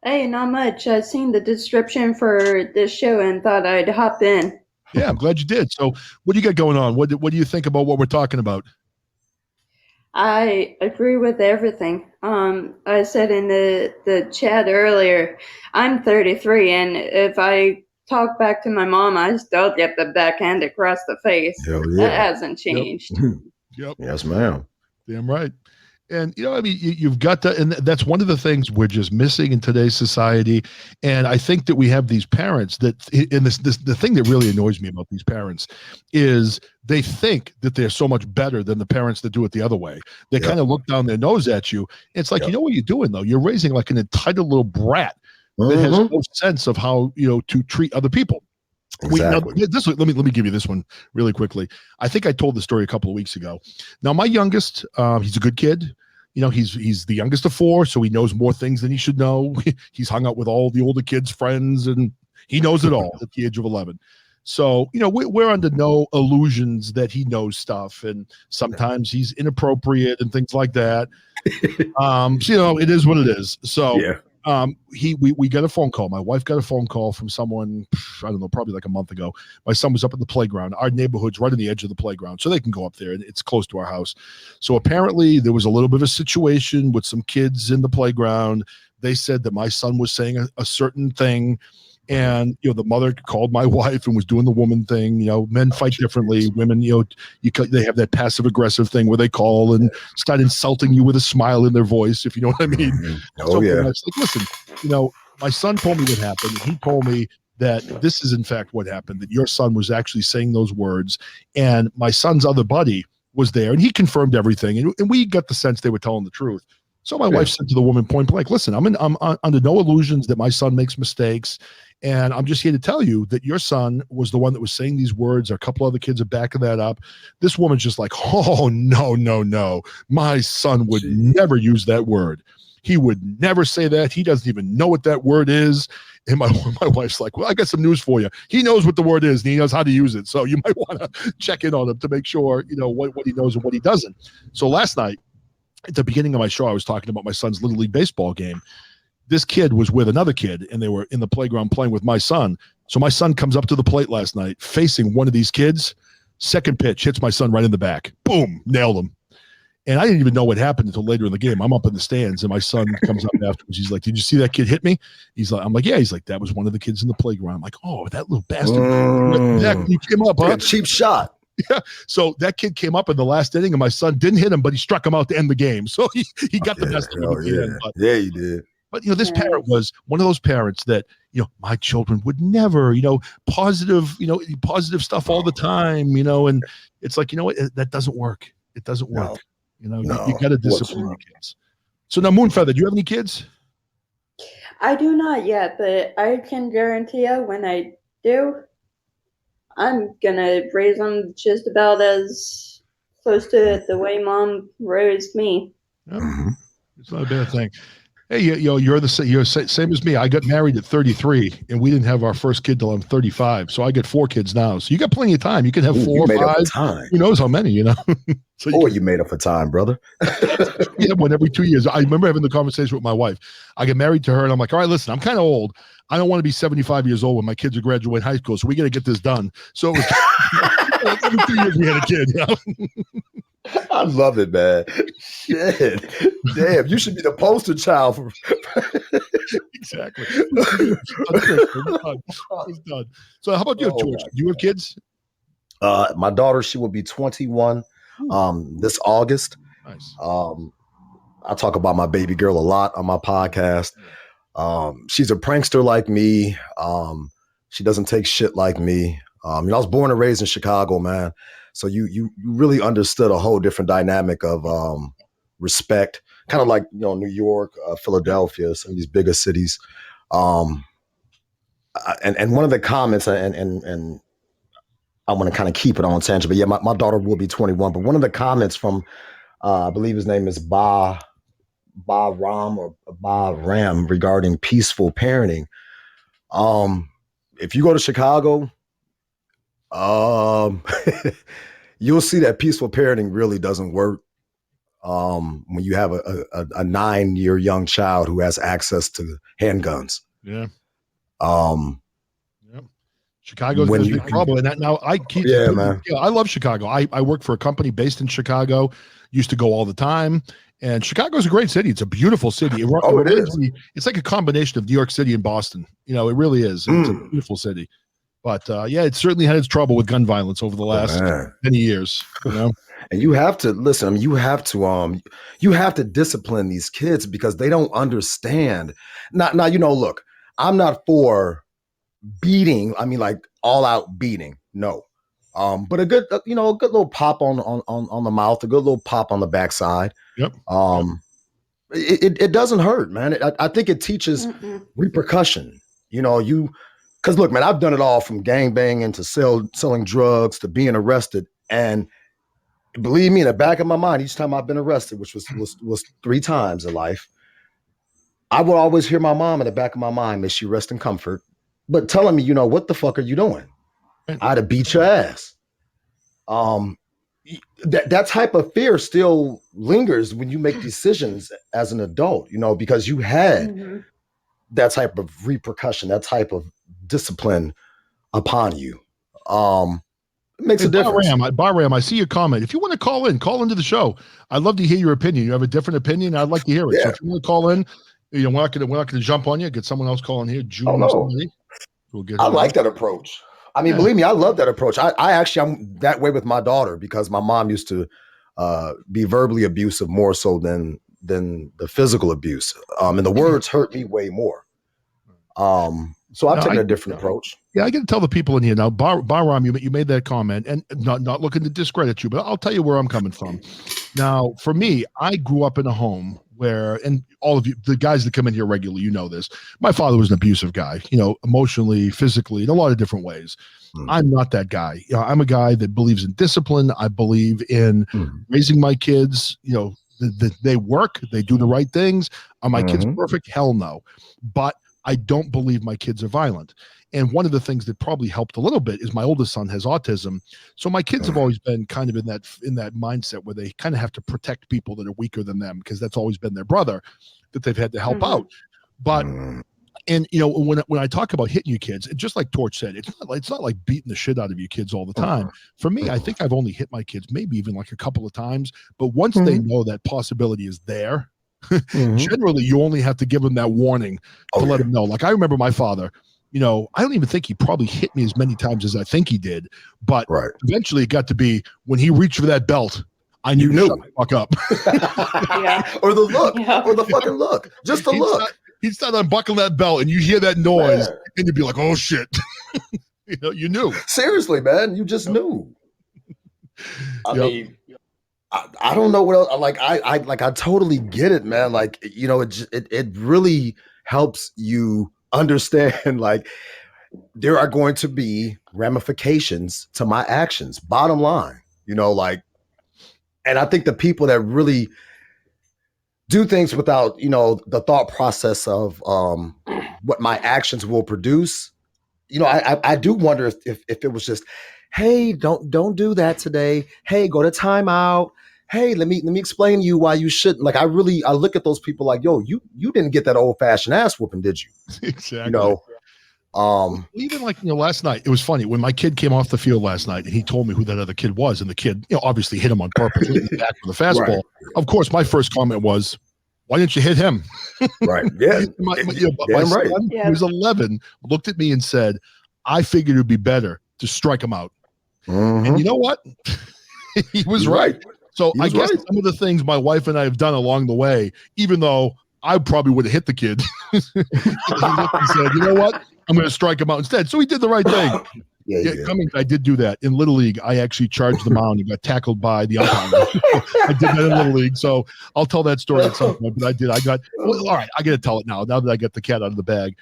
Hey, not much. I seen the description for this show and thought I'd hop in. Yeah, I'm glad you did. So what do you got going on? What do you think about what we're talking about? I agree with everything. I said in the chat earlier, I'm 33, and if I talk back to my mom, I still get the backhand across the face. Hell yeah. That hasn't changed. Yep. Yes, ma'am. Damn right. And, you've got to, and that's one of the things we're just missing in today's society. And I think that we have these parents that, and the thing that really annoys me about these parents is they think that they're so much better than the parents that do it the other way. They kind of look down their nose at you. It's like, you know what you're doing though? You're raising like an entitled little brat that has no sense of how, to treat other people. Exactly. Let me give you this one really quickly. I think I told the story a couple of weeks ago. Now, my youngest, he's a good kid. He's the youngest of 4, so he knows more things than he should know. He's hung out with all the older kids' friends, and he knows it all at the age of 11. So, we're under no illusions that he knows stuff, and sometimes he's inappropriate and things like that. So, it is what it is. So, we got a phone call. My wife got a phone call from someone, I don't know, probably like a month ago. My son was up at the playground. Our neighborhood's right on the edge of the playground, so they can go up there, and it's close to our house. So apparently there was a little bit of a situation with some kids in the playground. They said that my son was saying a certain thing, and the mother called my wife and was doing the woman thing. Men fight differently. Women, they have that passive aggressive thing where they call and start insulting you with a smile in their voice, if you know what I mean. Oh, yeah. It's like, listen, my son told me what happened. He told me that this is in fact what happened, that your son was actually saying those words, and my son's other buddy was there, and he confirmed everything, and we got the sense they were telling the truth. So my wife said to the woman point blank, listen, I'm under no illusions that my son makes mistakes. And I'm just here to tell you that your son was the one that was saying these words. A couple other kids are backing that up. This woman's just like, oh, no. My son would never use that word. He would never say that. He doesn't even know what that word is. And my wife's like, well, I got some news for you. He knows what the word is and he knows how to use it. So you might want to check in on him to make sure, what he knows and what he doesn't. So last night, at the beginning of my show, I was talking about my son's Little League baseball game. This kid was with another kid, and they were in the playground playing with my son. So my son comes up to the plate last night, facing one of these kids. Second pitch, hits my son right in the back. Boom, nailed him. And I didn't even know what happened until later in the game. I'm up in the stands, and my son comes up afterwards. He's like, did you see that kid hit me? I'm like, yeah. He's like, that was one of the kids in the playground. I'm like, oh, that little bastard. He came up, huh? Cheap shot. Yeah. So that kid came up in the last inning, and my son didn't hit him, but he struck him out to end the game. So he got the best of it. Yeah, he did. But, this parent was one of those parents that, my children would never, positive stuff all the time, and it's like, what? That doesn't work. It doesn't work. You got to discipline your kids. So now, Moonfeather, do you have any kids? I do not yet, but I can guarantee you when I do, I'm going to raise them just about as close to the way Mom raised me. Yeah. It's not a bad thing. Hey, you're same as me. I got married at 33, and we didn't have our first kid till I'm 35. So I get 4 kids now. So you got plenty of time. You can have 4 or 5. Who knows how many? So you made up for time, brother. Yeah, one every 2 years. I remember having the conversation with my wife. I get married to her, and I'm like, all right, listen, I'm kind of old. I don't want to be 75 years old when my kids are graduating high school. So we got to get this done. So it was every 2 years we had a kid. I love it, man. Shit. Damn, you should be the poster child for Exactly. It's done. So how about you, George? Do you have kids? My daughter, she will be 21 this August. Nice. I talk about my baby girl a lot on my podcast. She's a prankster like me. She doesn't take shit like me. I was born and raised in Chicago, man. So you really understood a whole different dynamic of respect, kind of like New York, Philadelphia, some of these bigger cities. And one of the comments, and I want to kind of keep it on tangent, but yeah, my daughter will be 21. But one of the comments from I believe his name is Ba Ram regarding peaceful parenting. If you go to Chicago, you'll see that peaceful parenting really doesn't work when you have a 9-year young child who has access to handguns. Yeah. Chicago's a big trouble, and that now I keep. Yeah, man. I love Chicago. I work for a company based in Chicago. Used to go all the time, and Chicago's a great city. It's a beautiful city. It is. It's like a combination of New York City and Boston. It really is. It's a beautiful city. But it certainly had its trouble with gun violence over the last many years. And you have to listen. You have to discipline these kids because they don't understand. Now, look, I'm not for beating. I mean, like all out beating. No, but a good, a good little pop on the mouth, a good little pop on the backside. Yep. It doesn't hurt, man. I think it teaches repercussion. Because look, man, I've done it all from gangbanging to selling drugs to being arrested. And believe me, in the back of my mind, each time I've been arrested, which was 3 times in life, I would always hear my mom in the back of my mind, may she rest in comfort, but telling me, what the fuck are you doing? I'd have beat your ass. That type of fear still lingers when you make decisions as an adult, because you had that type of repercussion, that type of discipline upon you. It makes a difference. Ram, I see your comment. If you want to call into the show. I'd love to hear your opinion. You have a different opinion, I'd like to hear it. Yeah. So if you want to call in, we're not gonna jump on you. Get someone else calling here. I like that approach. I mean, believe me, I love that approach. I'm that way with my daughter because my mom used to be verbally abusive more so than the physical abuse. And the words hurt me way more. So I've taken a different approach. Yeah, I got to tell the people in here now. Baram, you made that comment, and not looking to discredit you, but I'll tell you where I'm coming from. Now, for me, I grew up in a home where, and all of you, the guys that come in here regularly, you know this. My father was an abusive guy, emotionally, physically, in a lot of different ways. I'm not that guy. I'm a guy that believes in discipline. I believe in raising my kids. They work, they do the right things. Are my kids perfect? Hell no. But I don't believe my kids are violent. And one of the things that probably helped a little bit is my oldest son has autism. So my kids have always been kind of in that mindset where they kind of have to protect people that are weaker than them, because that's always been their brother that they've had to help out. But and when I talk about hitting you kids, just like Torch said, it's not like beating the shit out of you kids all the time. For me, I think I've only hit my kids maybe even like a couple of times. But once they know that possibility is there, generally you only have to give them that warning to let them know. Like I remember my father. I don't even think he probably hit me as many times as I think he did. But eventually it got to be when he reached for that belt, I knew shut the fuck up. Or the look, or the fucking look. Just the look. He'd start unbuckling that belt and you hear that noise and you'd be like, oh shit. You knew. Seriously, man. You just knew. I mean, I don't know what else. I totally get it, man. Like, it really helps you understand, like, there are going to be ramifications to my actions, bottom line, and I think the people that really do things without, the thought process of what my actions will produce, I do wonder if it was just, hey, don't do that today. Hey, go to timeout. Hey, let me explain to you why you shouldn't. Like, I look at those people like, yo, you didn't get that old fashioned ass whooping, did you? Exactly. Even like, last night, it was funny when my kid came off the field last night and he told me who that other kid was. And the kid, obviously hit him on purpose in the back with a fastball. Right. Of course, my first comment was, why didn't you hit him? Right. Yeah. my son, who was 11, looked at me and said, I figured it would be better to strike him out. And you know what? He was right. So I guess some of the things my wife and I have done along the way, even though I probably would have hit the kid, he looked and said, you know what? I'm going to strike him out instead. So he did the right thing. I did do that. In Little League, I actually charged the mound and got tackled by the umpire. I did that in Little League. So I'll tell that story at some point. But all right, I got to tell it now that I got the cat out of the bag.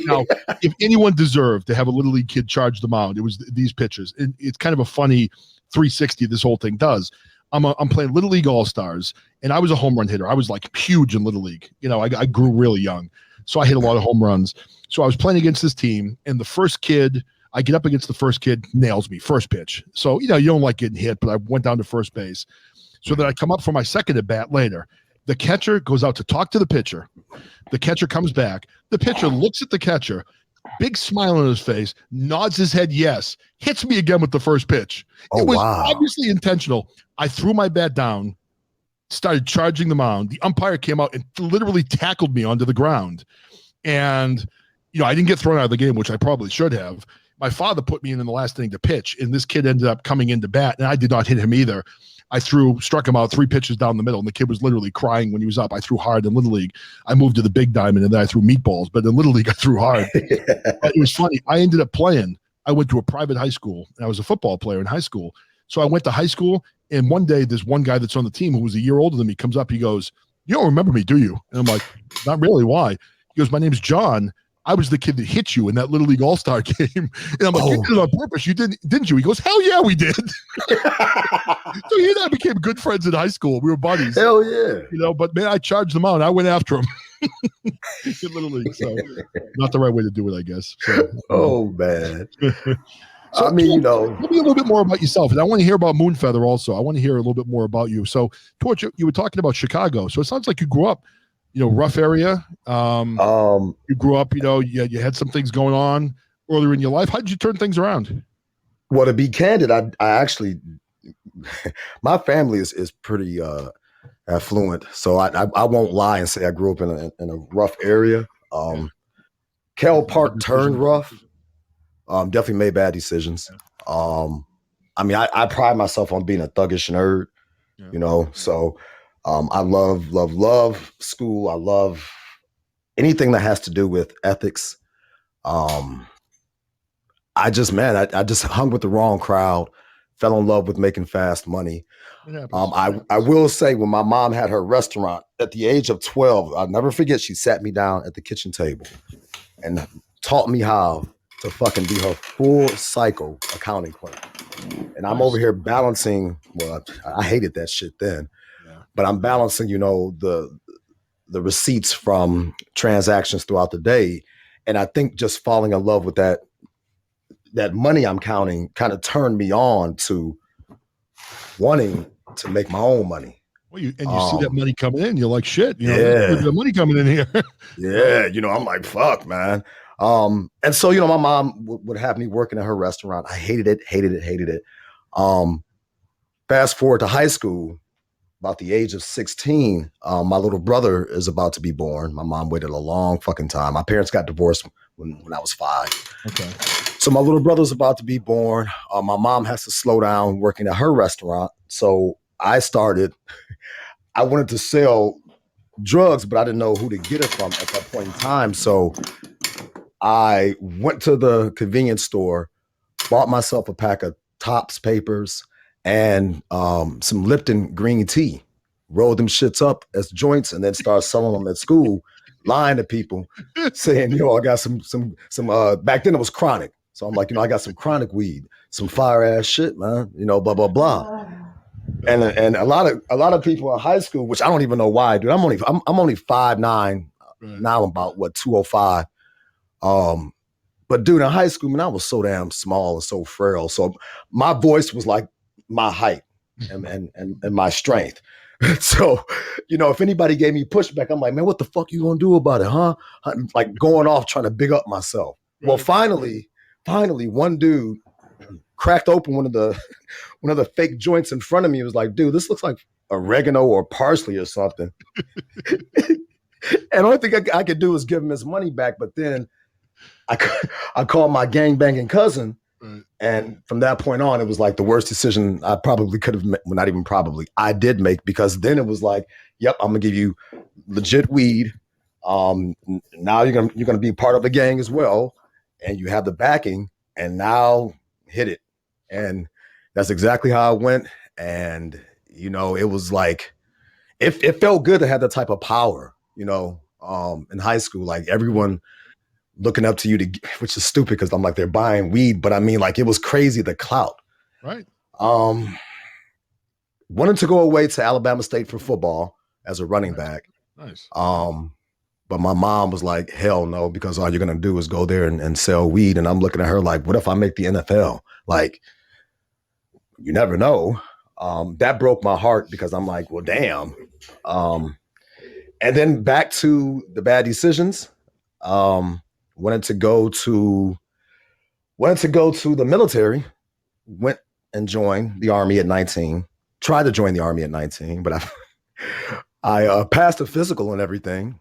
Now, if anyone deserved to have a Little League kid charge the mound, it was these pitchers. And it's kind of a funny 360 this whole thing does. I'm playing Little League All-Stars, and I was a home run hitter. I was like huge in Little League. I grew really young. So I hit a lot of home runs. So I was playing against this team, and I get up against the first kid, nails me, first pitch. So, you don't like getting hit, but I went down to first base. So then I come up for my second at bat later. The catcher goes out to talk to the pitcher. The catcher comes back. The pitcher looks at the catcher, big smile on his face, nods his head yes, hits me again with the first pitch. It was obviously intentional. I threw my bat down, started charging the mound. The umpire came out and literally tackled me onto the ground. And, I didn't get thrown out of the game, which I probably should have. My father put me in the last inning to pitch, and this kid ended up coming into bat, and I did not hit him either. I struck him out 3 pitches down the middle, and the kid was literally crying when he was up. I threw hard in Little League. I moved to the big diamond, and then I threw meatballs. But in Little League, I threw hard. But it was funny. I ended up playing. I went to a private high school, and I was a football player in high school. So I went to high school, and one day, there's one guy that's on the team who was a year older than me comes up. He goes, you don't remember me, do you? And I'm like, not really. Why? He goes, my name's John. I was the kid that hit you in that Little League All-Star game. And I'm like, you did it on purpose. You didn't you? He goes, hell yeah, we did. So he and I became good friends in high school. We were buddies. Hell yeah. But man, I charged him out. I went after him in Little League. So not the right way to do it, I guess. So, oh, man. So, tell me a little bit more about yourself. And I want to hear about Moonfeather also. I want to hear a little bit more about you. So, Torch, you were talking about Chicago. So it sounds like you grew up, rough area. You grew up, you had some things going on earlier in your life. How did you turn things around? Well, to be candid, I actually, my family is pretty affluent. So I won't lie and say I grew up in a rough area. Kell Park turned rough. Definitely made bad decisions. I pride myself on being a thuggish nerd, so I love school. I love anything that has to do with ethics. I just hung with the wrong crowd, fell in love with making fast money. It happens. I will say, when my mom had her restaurant at the age of 12, I'll never forget, she sat me down at the kitchen table and taught me how to fucking be her full cycle accounting clerk. And I'm over here balancing, well, I hated that shit then, but I'm balancing, you know, the receipts from transactions throughout the day. And I think just falling in love with that money I'm counting kind of turned me on to wanting to make my own money. Well, you see that money coming in, you're like, shit, you know, yeah, the money coming in here. Yeah, you know, I'm like, fuck, man. And so, you know, my mom would have me working at her restaurant. I hated it. Fast forward to high school, about the age of 16, my little brother is about to be born. My mom waited a long fucking time. My parents got divorced when I was 5. Okay. So my little brother's about to be born. My mom has to slow down working at her restaurant. So I wanted to sell drugs, but I didn't know who to get it from at that point in time. So I went to the convenience store, bought myself a pack of Topps papers and some Lipton green tea, rolled them shits up as joints, and then started selling them at school, lying to people, saying, yo, I got some back then it was chronic. So I'm like, you know, I got some chronic weed, some fire ass shit, man, you know, blah, blah, blah. And a lot of people in high school, which I don't even know why, dude. I'm only 5'9", right. Now I'm about 205. But dude, in high school, man, I was so damn small and so frail. So my voice was like my height and my strength. So, you know, if anybody gave me pushback, I'm like, man, what the fuck you gonna do about it, huh? Like going off trying to big up myself. Right. Well, finally, one dude cracked open one of the fake joints in front of me. He was like, dude, this looks like oregano or parsley or something. And the only thing I could do is give him his money back. But then I called my gangbanging cousin. Right. And from that point on, it was like the worst decision I probably could have made. Well, not even probably, I did make, because then it was like, yep, I'm gonna give you legit weed. Now you're gonna be part of the gang as well, and you have the backing, and now hit it. And that's exactly how it went. And you know, it was like it felt good to have that type of power, you know, in high school, like everyone looking up to you which is stupid because I'm like, they're buying weed, but I mean, like, it was crazy, the clout. Right. Wanted to go away to Alabama State for football as a running back. Nice. But my mom was like, hell no, because all you're gonna do is go there and sell weed. And I'm looking at her like, what if I make the NFL? Like, you never know. That broke my heart because I'm like, well, damn. And then back to the bad decisions. Wanted to go to the military, went and joined the Army at 19, tried to join the Army at 19, but I passed the physical and everything,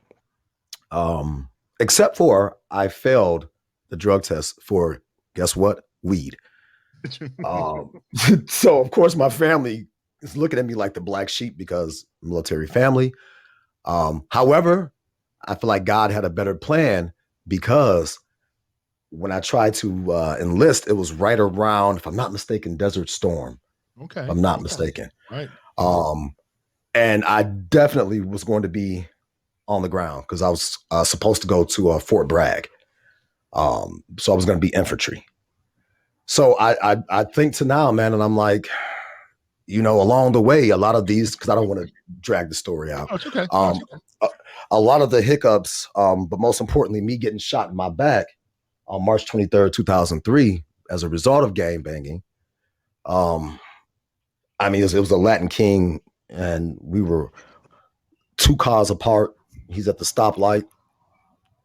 except for I failed the drug test for, guess what? Weed. So of course my family is looking at me like the black sheep because military family. However, I feel like God had a better plan, because when I tried to enlist, it was right around, if I'm not mistaken, Desert Storm. Okay. If I'm not mistaken. Right. And I definitely was going to be on the ground because I was supposed to go to Fort Bragg. So I was going to be infantry. So I think to now, man, and I'm like, you know, along the way, a lot of these, because I don't want to drag the story out. Oh, it's okay. A lot of the hiccups, but most importantly, me getting shot in my back on March 23rd, 2003, as a result of gang banging. I mean, it was a Latin King, and we were 2 cars apart. He's at the stoplight.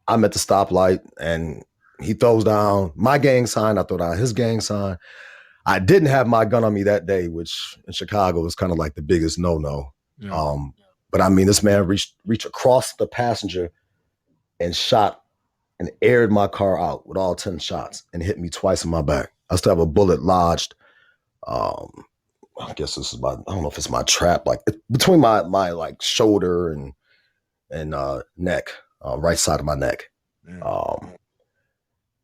I'm at the stoplight, and he throws down my gang sign. I throw down his gang sign. I didn't have my gun on me that day, which in Chicago is kind of like the biggest no-no. Yeah. But I mean, this man reached across the passenger and shot and aired my car out with all 10 shots and hit me twice in my back. I still have a bullet lodged. I guess this is I don't know if it's my trap, like between my like shoulder and neck, right side of my neck.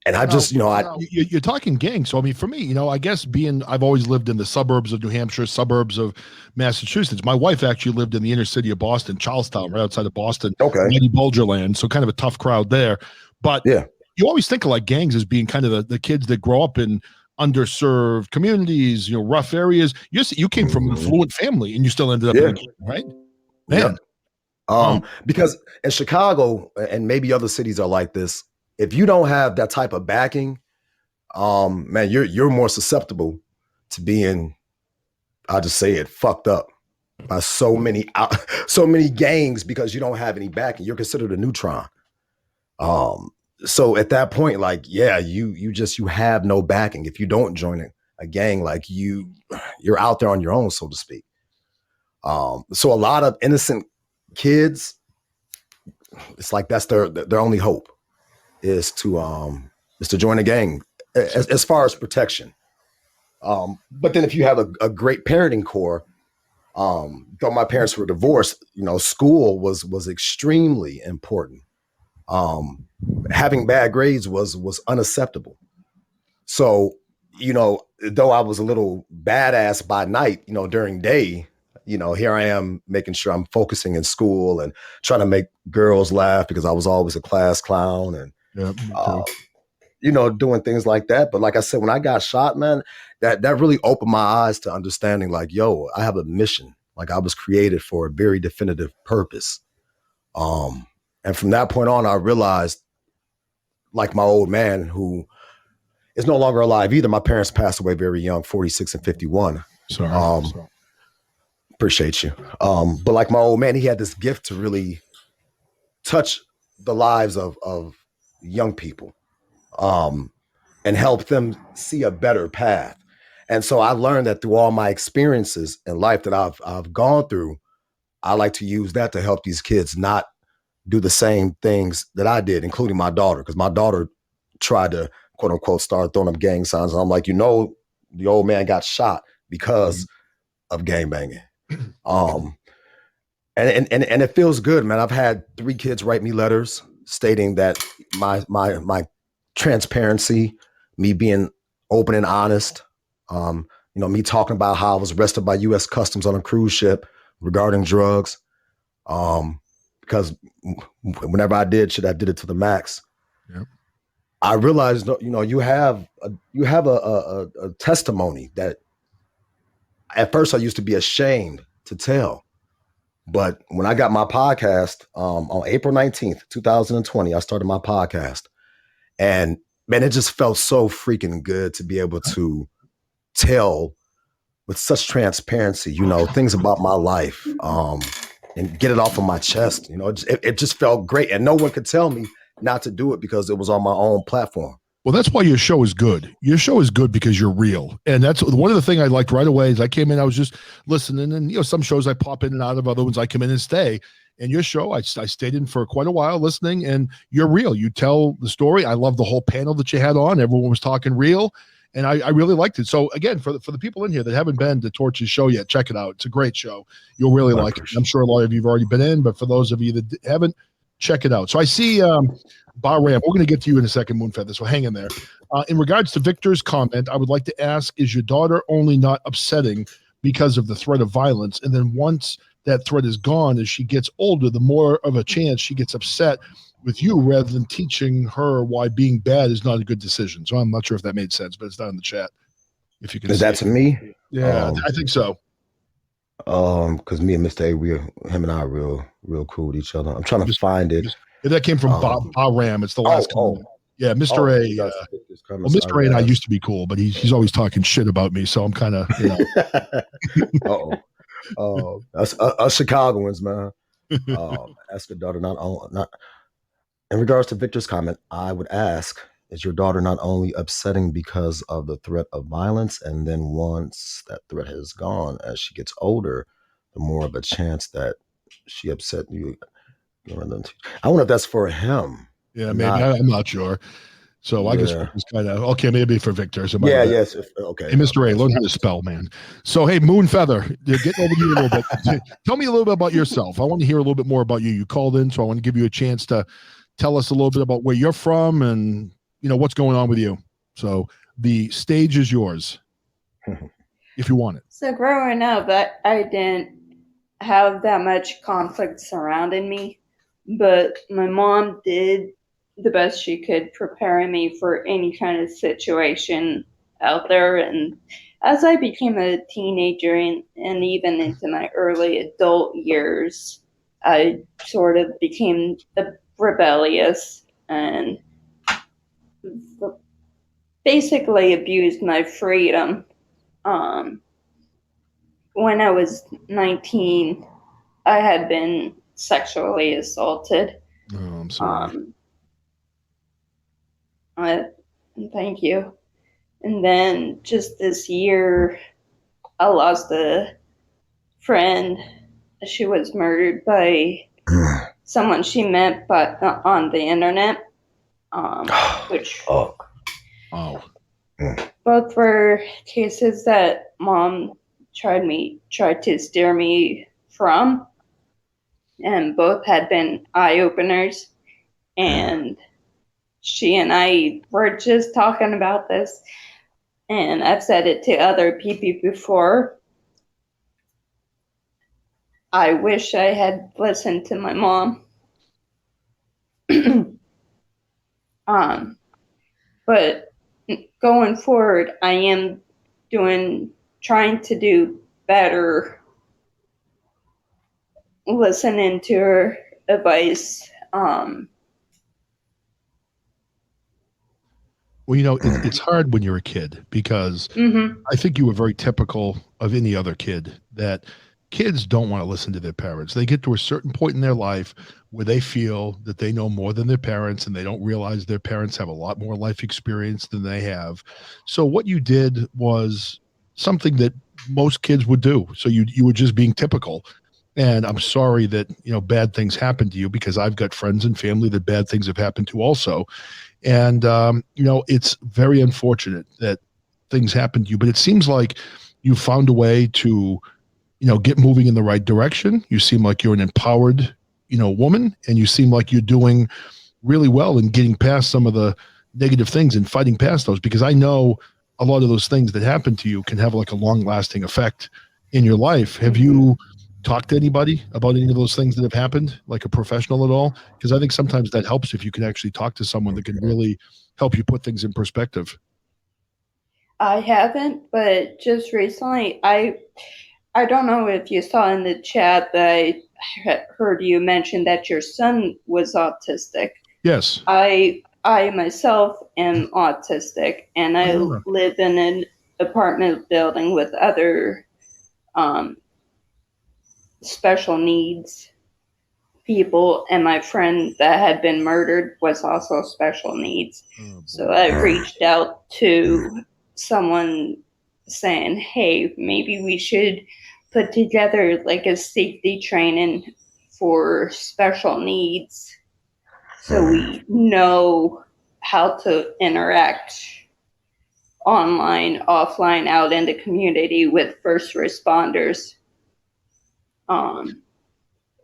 And I just, you're talking gangs. So, I mean, for me, I guess I've always lived in the suburbs of New Hampshire, suburbs of Massachusetts. My wife actually lived in the inner city of Boston, Charlestown, right outside of Boston, Mighty Bulger land. So kind of a tough crowd there. But you always think of like gangs as being kind of the kids that grow up in underserved communities, rough areas. You came from an affluent family and you still ended up in a gang, right? Man. Because in Chicago and maybe other cities are like this, if you don't have that type of backing, man, you're more susceptible to being, I'll just say it, fucked up by so many gangs because you don't have any backing. You're considered a neutron. So at that point, like, you have no backing. If you don't join a gang, like you're out there on your own, so to speak. So a lot of innocent kids, it's like that's their only hope is to join a gang as far as protection. But then if you have a great parenting core, though my parents were divorced, school was extremely important. Having bad grades was unacceptable. So, though I was a little badass by night, during day, here I am making sure I'm focusing in school and trying to make girls laugh because I was always a class clown and, doing things like that. But like I said, when I got shot, man, that really opened my eyes to understanding like, I have a mission. Like I was created for a very definitive purpose. And from that point on, I realized like my old man who is no longer alive either. My parents passed away very young, 46 and 51. Sorry. Appreciate you. But like my old man, he had this gift to really touch the lives of young people and help them see a better path. And so I learned that through all my experiences in life that I've gone through, I like to use that to help these kids not do the same things that I did, including my daughter, because my daughter tried to, quote unquote, start throwing up gang signs. And I'm like, the old man got shot because of gang banging. And it feels good, man. I've had 3 kids write me letters stating that my transparency, me being open and honest, me talking about how I was arrested by U.S. Customs on a cruise ship regarding drugs, because whenever I did shit, I did it to the max. Yep. I realized, you have a testimony that at first I used to be ashamed to tell. But when I got my podcast on April 19th, 2020, I started my podcast. And man, it just felt so freaking good to be able to tell with such transparency, things about my life and get it off of my chest. It just felt great. And no one could tell me not to do it because it was on my own platform. Well, that's why your show is good. Your show is good because you're real. And that's one of the things I liked right away is I came in, I was just listening, and some shows I pop in and out of, other ones I come in and stay. And your show, I stayed in for quite a while listening, and you're real. You tell the story. I love the whole panel that you had on. Everyone was talking real, and I really liked it. So again, for the people in here that haven't been to Torch's show yet, check it out. It's a great show. You'll really like it. I'm sure a lot of you have already been in, but for those of you that haven't, check it out. So I see Bar Ram. We're going to get to you in a second, Moonfeather, so hang in there. In regards to Victor's comment, I would like to ask, is your daughter only not upsetting because of the threat of violence? And then once that threat is gone, as she gets older, the more of a chance she gets upset with you rather than teaching her why being bad is not a good decision. So I'm not sure if that made sense, but it's down in the chat. If you can Is that to me? Yeah, I think so. Because me and Mr. A, him and I are real cool with each other. I'm trying to find it. That came from Bob Ram. It's the last comment. Yeah, Mr. A. Well, Mr. A and I used to be cool, but he's always talking shit about me, so I'm kind of. Us Chicagoans, man. Ask your daughter not. In regards to Victor's comment, I would ask: is your daughter not only upsetting because of the threat of violence, and then once that threat has gone, as she gets older, the more of a chance that she upset you? I wonder if that's for him. Yeah, maybe. I'm not sure. So I guess it's kind of okay. Maybe for Victor. So yes. Okay. Hey, Mr. A, learn how to spell, man. So hey, Moonfeather, getting over to you a little bit. Tell me a little bit about yourself. I want to hear a little bit more about you. You called in, so I want to give you a chance to tell us a little bit about where you're from and what's going on with you. So the stage is yours if you want it. So growing up, I didn't have that much conflict surrounding me, but my mom did the best she could preparing me for any kind of situation out there. And as I became a teenager and even into my early adult years, I sort of became rebellious and basically abused my freedom. When I was 19, I had been sexually assaulted. Oh, I'm sorry. Thank you. And then just this year, I lost a friend. She was murdered by someone she met on the internet, which both were cases that Mom tried to steer me from, and both had been eye-openers. And she and I were just talking about this, and I've said it to other people before. I wish I had listened to my mom. But going forward, I am trying to do better, listening to her advice. Well, it's hard when you're a kid because I think you were very typical of any other kid, that kids don't want to listen to their parents. They get to a certain point in their life where they feel that they know more than their parents, and they don't realize their parents have a lot more life experience than they have. So what you did was something that most kids would do. So you were just being typical. And I'm sorry that, bad things happened to you, because I've got friends and family that bad things have happened to also. And, it's very unfortunate that things happen to you, but it seems like you found a way to, get moving in the right direction. You seem like you're an empowered, woman, and you seem like you're doing really well in getting past some of the negative things and fighting past those, because I know a lot of those things that happen to you can have like a long lasting effect in your life. Have you talked to anybody about any of those things that have happened, like a professional at all? Because I think sometimes that helps if you can actually talk to someone that can really help you put things in perspective. I haven't, but just recently, I don't know if you saw in the chat that I heard you mention that your son was autistic. Yes. I myself am autistic, and I live in an apartment building with other special needs people, and my friend that had been murdered was also special needs. So I reached out to someone saying, hey, maybe we should put together like a safety training for special needs so we know how to interact online, offline, out in the community with first responders. And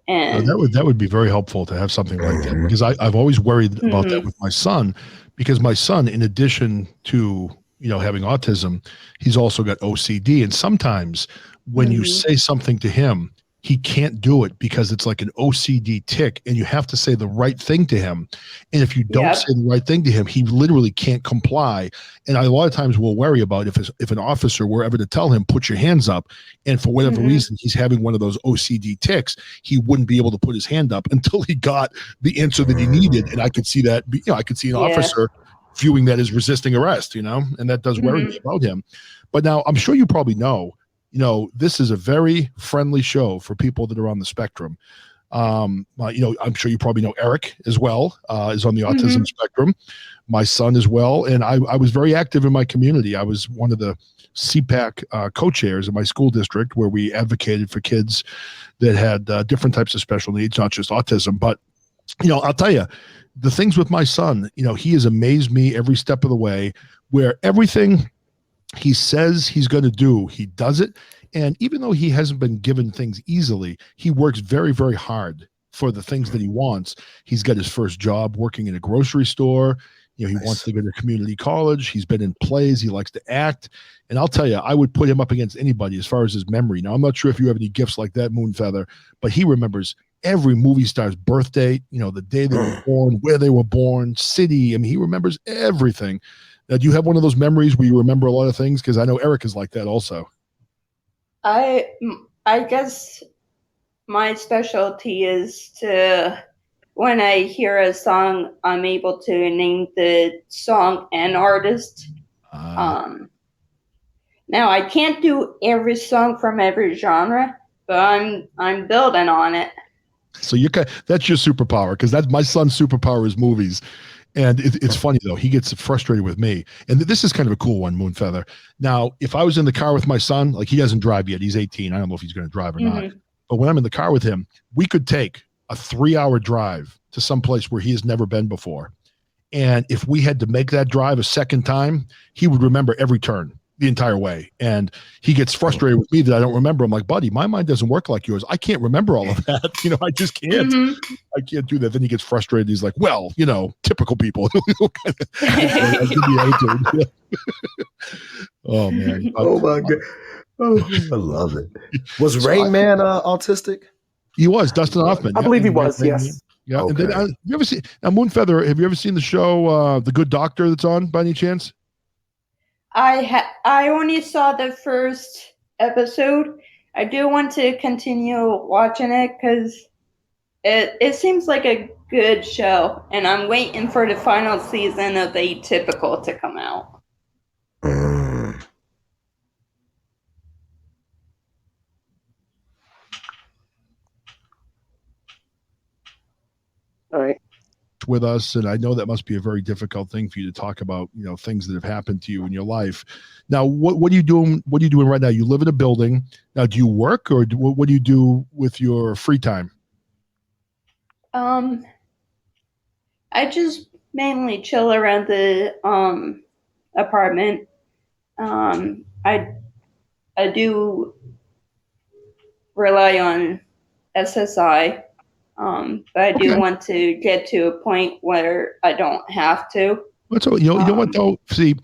that would be very helpful to have something like that, because I've always worried about that with my son, because my son, in addition to having autism, he's also got OCD, and sometimes when you say something to him, he can't do it because it's like an OCD tick, and you have to say the right thing to him. And if you don't say the right thing to him, he literally can't comply. And I, a lot of times, will worry about if an officer were ever to tell him, put your hands up, and for whatever reason he's having one of those OCD ticks, he wouldn't be able to put his hand up until he got the answer that he needed. And I could see that, I could see an officer viewing that as resisting arrest, and that does worry me about him. But now I'm sure you probably know, this is a very friendly show for people that are on the spectrum. I'm sure you probably know Eric as well, is on the autism spectrum, my son as well. And I was very active in my community. I was one of the CPAC co-chairs in my school district, where we advocated for kids that had different types of special needs, not just autism. But, I'll tell you, the things with my son, he has amazed me every step of the way, where everything he says he's going to do, he does it. And even though he hasn't been given things easily, he works very, very hard for the things that he wants. He's got his first job working in a grocery store. He Nice. wants to go to community college. He's been in plays. He likes to act. And I'll tell you, I would put him up against anybody as far as his memory. Now, I'm not sure if you have any gifts like that, Moonfeather, but he remembers every movie star's birthday, the day they were born, where they were born, city. I mean, he remembers everything. Now, do you have one of those memories where you remember a lot of things? Because I know Eric is like that also. I guess my specialty is to, when I hear a song, I'm able to name the song and artist. Now, I can't do every song from every genre, but I'm building on it. So that's your superpower, because that's my son's superpower is movies. And it's funny, though. He gets frustrated with me. And this is kind of a cool one, Moonfeather. Now, if I was in the car with my son, like he doesn't drive yet. He's 18. I don't know if he's going to drive or not. But when I'm in the car with him, we could take a 3-hour drive to some place where he has never been before. And if we had to make that drive a second time, he would remember every turn the entire way. And he gets frustrated with me that I don't remember. I'm like, buddy, my mind doesn't work like yours. I can't remember all of that. I just can't. I can't do that. Then he gets frustrated. He's like, well, typical people. Oh, man. Oh, my God. Oh, I love it. Was Rain Man autistic? He was. Dustin Hoffman. I believe he was, Rain yes. Man. Yeah. Okay. And then you ever see now, Moonfeather, have you ever seen the show The Good Doctor that's on by any chance? I only saw the first episode. I do want to continue watching it because it seems like a good show, and I'm waiting for the final season of Atypical to come out. All right. With us, and I know that must be a very difficult thing for you to talk about, things that have happened to you in your life. Now, what are you doing? What are you doing right now? You live in a building. Now, do you work, or what do you do with your free time? I just mainly chill around the apartment. I do rely on SSI. But I do want to get to a point where I don't have to. So, you know what though? See,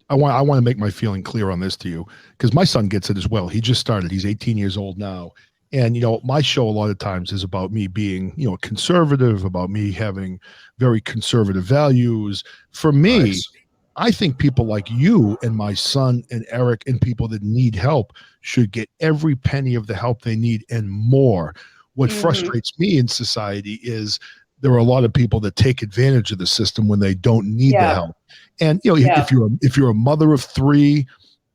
I want to make my feeling clear on this to you, because my son gets it as well. He just started. He's 18 years old now. And, my show a lot of times is about me being, conservative, about me having very conservative values. For me, nice. I think people like you and my son and Eric and people that need help should get every penny of the help they need and more. What frustrates me in society is there are a lot of people that take advantage of the system when they don't need the help. And if you're a mother of 3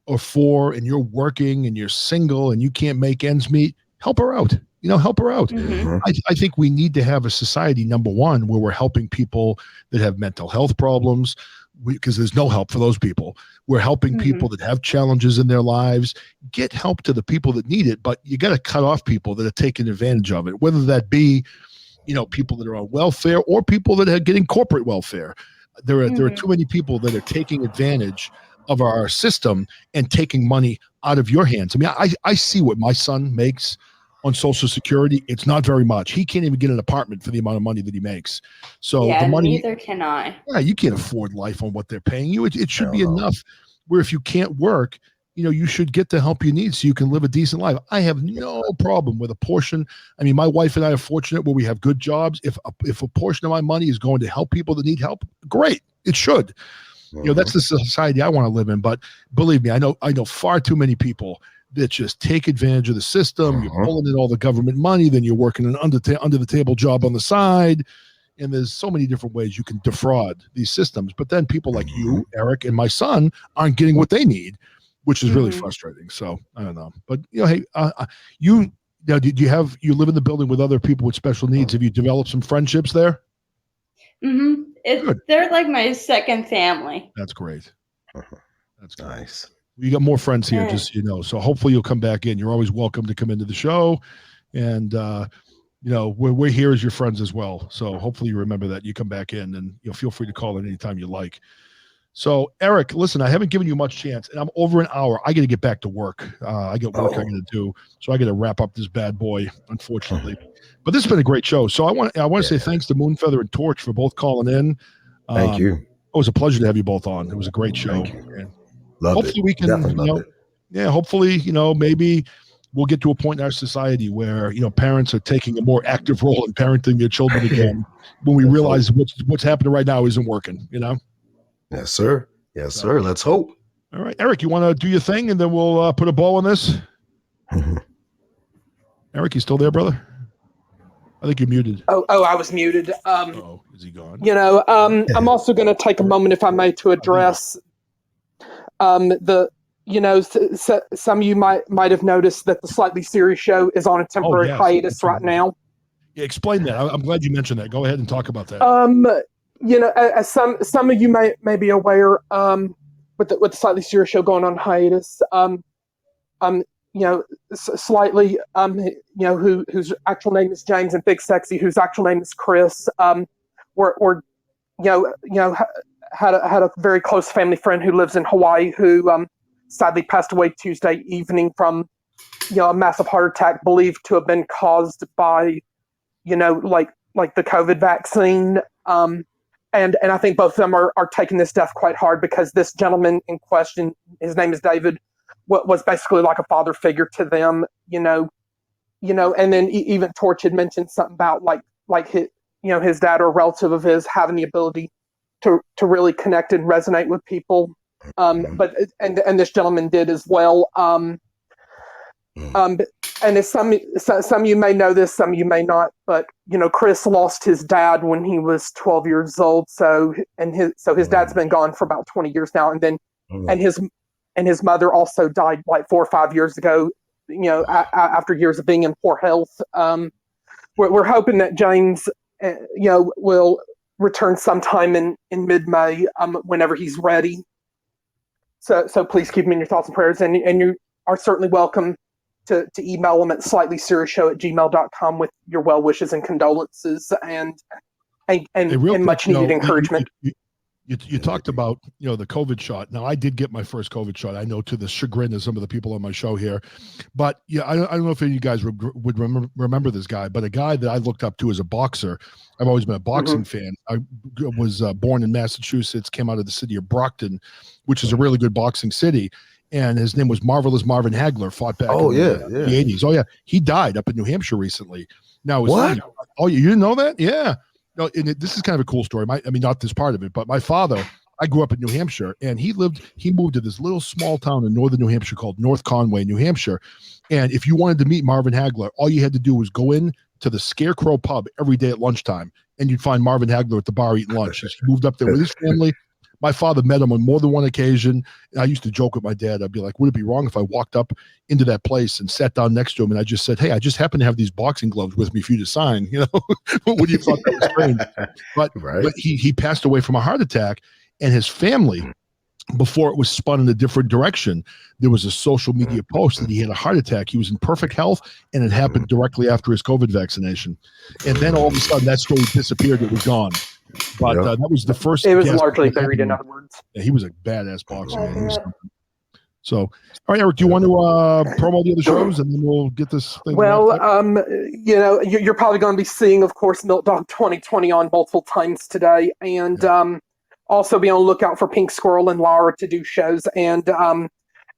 or 4 and you're working and you're single and you can't make ends meet, help her out. Help her out. I think we need to have a society, number one, where we're helping people that have mental health problems, because there's no help for those people. We're helping people that have challenges in their lives. Get help to the people that need it, but you got to cut off people that are taking advantage of it, whether that be, people that are on welfare or people that are getting corporate welfare. There are too many people that are taking advantage of our system and taking money out of your hands. I mean, I see what my son makes on Social Security. It's not very much. He can't even get an apartment for the amount of money that he makes. So the money, neither can I. Yeah, you can't afford life on what they're paying you. It should be enough where if you can't work, you should get the help you need so you can live a decent life. I have no problem with a portion. I mean, my wife and I are fortunate where we have good jobs. If a portion of my money is going to help people that need help, great. It should. That's the society I want to live in. But believe me, I know far too many people that just take advantage of the system. You're pulling in all the government money, then you're working an under the table job on the side. And there's so many different ways you can defraud these systems. But then people like you, Eric, and my son aren't getting what they need, which is really frustrating. So I don't know. But hey, you live in the building with other people with special needs. Have you developed some friendships there? They're like my second family. That's great. That's cool. Nice. You got more friends here, just so hopefully you'll come back in. You're always welcome to come into the show, and we're here as your friends as well. So hopefully you remember that. You come back in, and feel free to call in anytime you like. So Eric, listen, I haven't given you much chance, and I'm over an hour. I got to get back to work. I got work I got to do, so I got to wrap up this bad boy, unfortunately. But this has been a great show. So I want to say thanks to Moonfeather and Torch for both calling in. Thank you. It was a pleasure to have you both on. It was a great show. Thank you. And Loved hopefully it. we can, Definitely loved it. yeah, hopefully, maybe we'll get to a point in our society where, parents are taking a more active role in parenting their children again when we realize what's happening right now isn't working, Yes, sir. Yes, sir. Let's hope. All right, Eric, you want to do your thing and then we'll put a bow on this? Eric, you still there, brother? I think you're muted. Oh, I was muted. Is he gone? I'm also going to take a moment, if I may, to address some of you might have noticed that the Slightly Serious show is on a temporary hiatus right now. Yeah, explain that. I'm glad you mentioned that. Go ahead and talk about that. As some of you may be aware, with the Slightly Serious show going on hiatus, Slightly, whose actual name is James, and Big Sexy, whose actual name is Chris, had a very close family friend who lives in Hawaii who sadly passed away Tuesday evening from a massive heart attack believed to have been caused by like the COVID vaccine. And I think both of them are taking this death quite hard, because this gentleman in question, his name is David, was basically like a father figure to them, and then even Torch had mentioned something about like his dad or a relative of his having the ability to really connect and resonate with people. But this gentleman did as well. And as some of you may know this, some of you may not, but Chris lost his dad when he was 12 years old. So his dad's been gone for about 20 years now, and then and his mother also died like 4 or 5 years ago. After years of being in poor health. We're hoping that James, will return sometime in mid-May, whenever he's ready. So please keep him in your thoughts and prayers, and you are certainly welcome to email him at slightlyseriousshoww@gmail.com with your well wishes and condolences and much needed encouragement. You talked about the COVID shot. Now, I did get my first COVID shot, I know, to the chagrin of some of the people on my show here, but I don't know if any of you guys would remember this guy, but a guy that I looked up to as a boxer. I've always been a boxing fan. I was born in Massachusetts, came out of the city of Brockton, which is a really good boxing city, and his name was Marvelous Marvin Hagler. Fought back in the 80s. Oh yeah, he died up in New Hampshire recently. Now, it was funny. Oh, you didn't know that? Yeah. No, and this is kind of a cool story. Not this part of it, but my father, I grew up in New Hampshire, and he moved to this little small town in northern New Hampshire called North Conway, New Hampshire. And if you wanted to meet Marvin Hagler, all you had to do was go in to the Scarecrow pub every day at lunchtime, and you'd find Marvin Hagler at the bar eating lunch. He moved up there with his family. My father met him on more than one occasion. And I used to joke with my dad. I'd be like, would it be wrong if I walked up into that place and sat down next to him and I just said, hey, I just happen to have these boxing gloves with me for you to sign? Would you thought that was strange? But he passed away from a heart attack, and his family, before it was spun in a different direction, there was a social media post that he had a heart attack. He was in perfect health, and it happened directly after his COVID vaccination. And then all of a sudden that story disappeared. It was gone. But that was the first. It was largely buried, in other words. Yeah, he was a badass boxer, man. So, all right, Eric, do you want to promo the other shows, and then we'll get this thing? Well, you're probably going to be seeing, of course, Milk Dog 2020 on multiple times today, and also be on the lookout for Pink Squirrel and Laura to do shows, and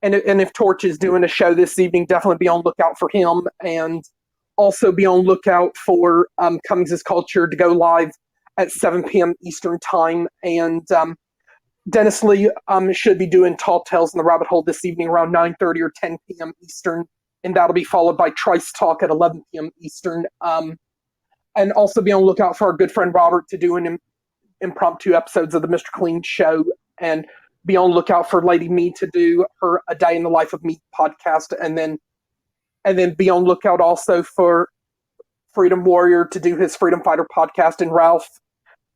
if Torch is doing a show this evening, definitely be on the lookout for him, and also be on the lookout for Cummings' is Culture to go live at 7 p.m. Eastern Time. And Dennis Lee should be doing Tall Tales in the Rabbit Hole this evening around 9:30 or 10 p.m. Eastern. And that'll be followed by Trice Talk at 11 p.m. Eastern. And also be on the lookout for our good friend Robert to do an impromptu episodes of the Mr. Clean Show. And be on the lookout for Lady Me to do her A Day in the Life of Me podcast. And then be on the lookout also for Freedom Warrior to do his Freedom Fighter podcast, and Ralph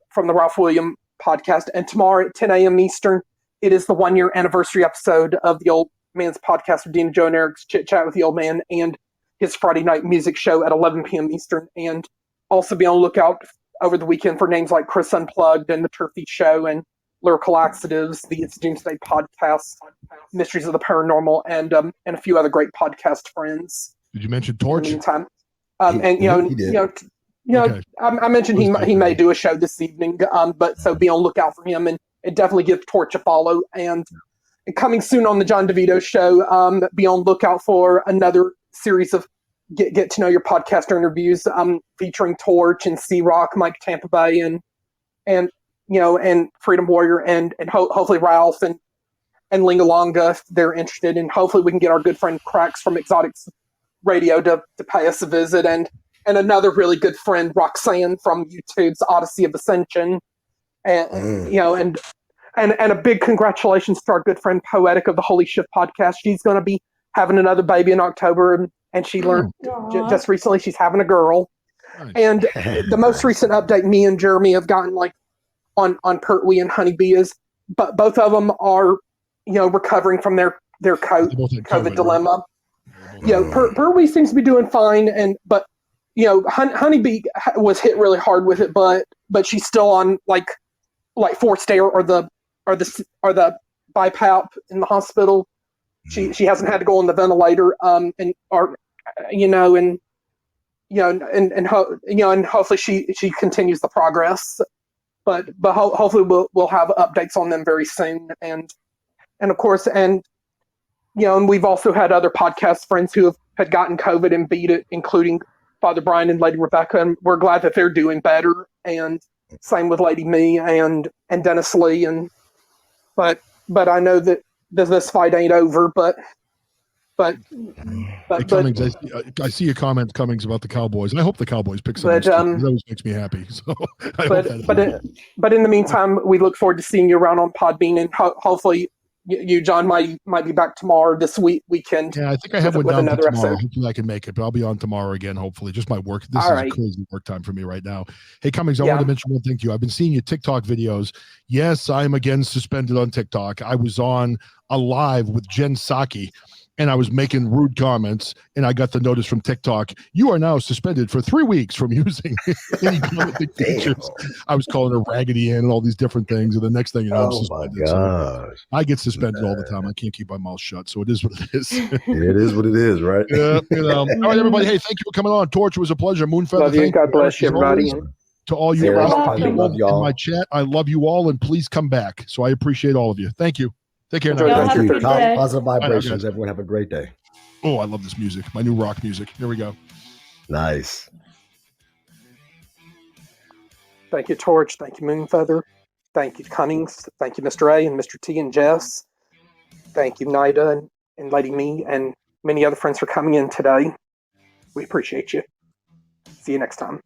from the Ralph William podcast. And tomorrow at 10 a.m. Eastern, it is the 1-year anniversary episode of the Old Man's Podcast with Dina, Joe, and Eric's Chit Chat with the Old Man, and his Friday night music show at 11 p.m. Eastern. And also be on the lookout over the weekend for names like Chris Unplugged and The Turfy Show and Lyrical Laxatives, the It's Doomsday podcast, Mysteries of the Paranormal, and a few other great podcast friends. Did you mention Torch? In the meantime, I mentioned he may do a show this evening, but so be on the lookout for him. And definitely give Torch a follow. And coming soon on the John DeVito Show, be on lookout for another series of get to know your podcaster interviews, featuring Torch and C-Rock, Mike Tampa Bay, and Freedom Warrior, and hopefully Ralph and Lingalonga if they're interested. And hopefully we can get our good friend Cracks from Exotics Radio to pay us a visit, and another really good friend Roxanne from YouTube's Odyssey of Ascension, and a big congratulations to our good friend Poetic of the Holy Shift podcast. She's going to be having another baby in October, and she learned just recently she's having a girl. Nice. And the most recent update me and Jeremy have gotten on Pertwee and Honeybee is, but both of them are recovering from their COVID dilemma. Right? Pertwee seems to be doing fine, but Honeybee was hit really hard with it, but she's still on like forced air or the BiPAP in the hospital. She hasn't had to go on the ventilator, and hopefully she continues the progress. But hopefully we'll have updates on them very soon, and of course, and we've also had other podcast friends who had gotten COVID and beat it, including Father Brian and Lady Rebecca, and we're glad that they're doing better. And same with Lady Me and Dennis Lee, but I know that this fight ain't over. But hey, Cummings, I see your comment, Cummings, about the Cowboys. I hope the Cowboys pick some. That always makes me happy. So, but in the meantime, we look forward to seeing you around on Podbean, and hopefully you, John, might be back tomorrow this weekend. Yeah, I think I have one down for tomorrow. Hopefully I can make it, but I'll be on tomorrow again, hopefully. Just my work. This is a crazy work time for me right now. Hey, Cummings, I want to mention one thing to you. I've been seeing your TikTok videos. Yes, I'm again suspended on TikTok. I was on a live with Jen Psaki, and I was making rude comments, and I got the notice from TikTok, you are now suspended for 3 weeks from using any commenting features. I was calling her Raggedy Ann and all these different things, and the next thing you know, I'm suspended. So I get suspended all the time. I can't keep my mouth shut, so it is what it is. It is what it is, right? Yeah, All right, everybody. Hey, thank you for coming on. Torch, was a pleasure. Moonfeather, love you. God bless you, everybody. To all you people in my chat, I love you all, and please come back. So I appreciate all of you. Thank you. Take care. Thank you. Positive vibrations. Everyone have a great day. Oh, I love this music. My new rock music. Here we go. Nice. Thank you, Torch. Thank you, Moonfeather. Thank you, Cummings. Thank you, Mr. A and Mr. T and Jess. Thank you, Nida and Lady Me and many other friends for coming in today. We appreciate you. See you next time.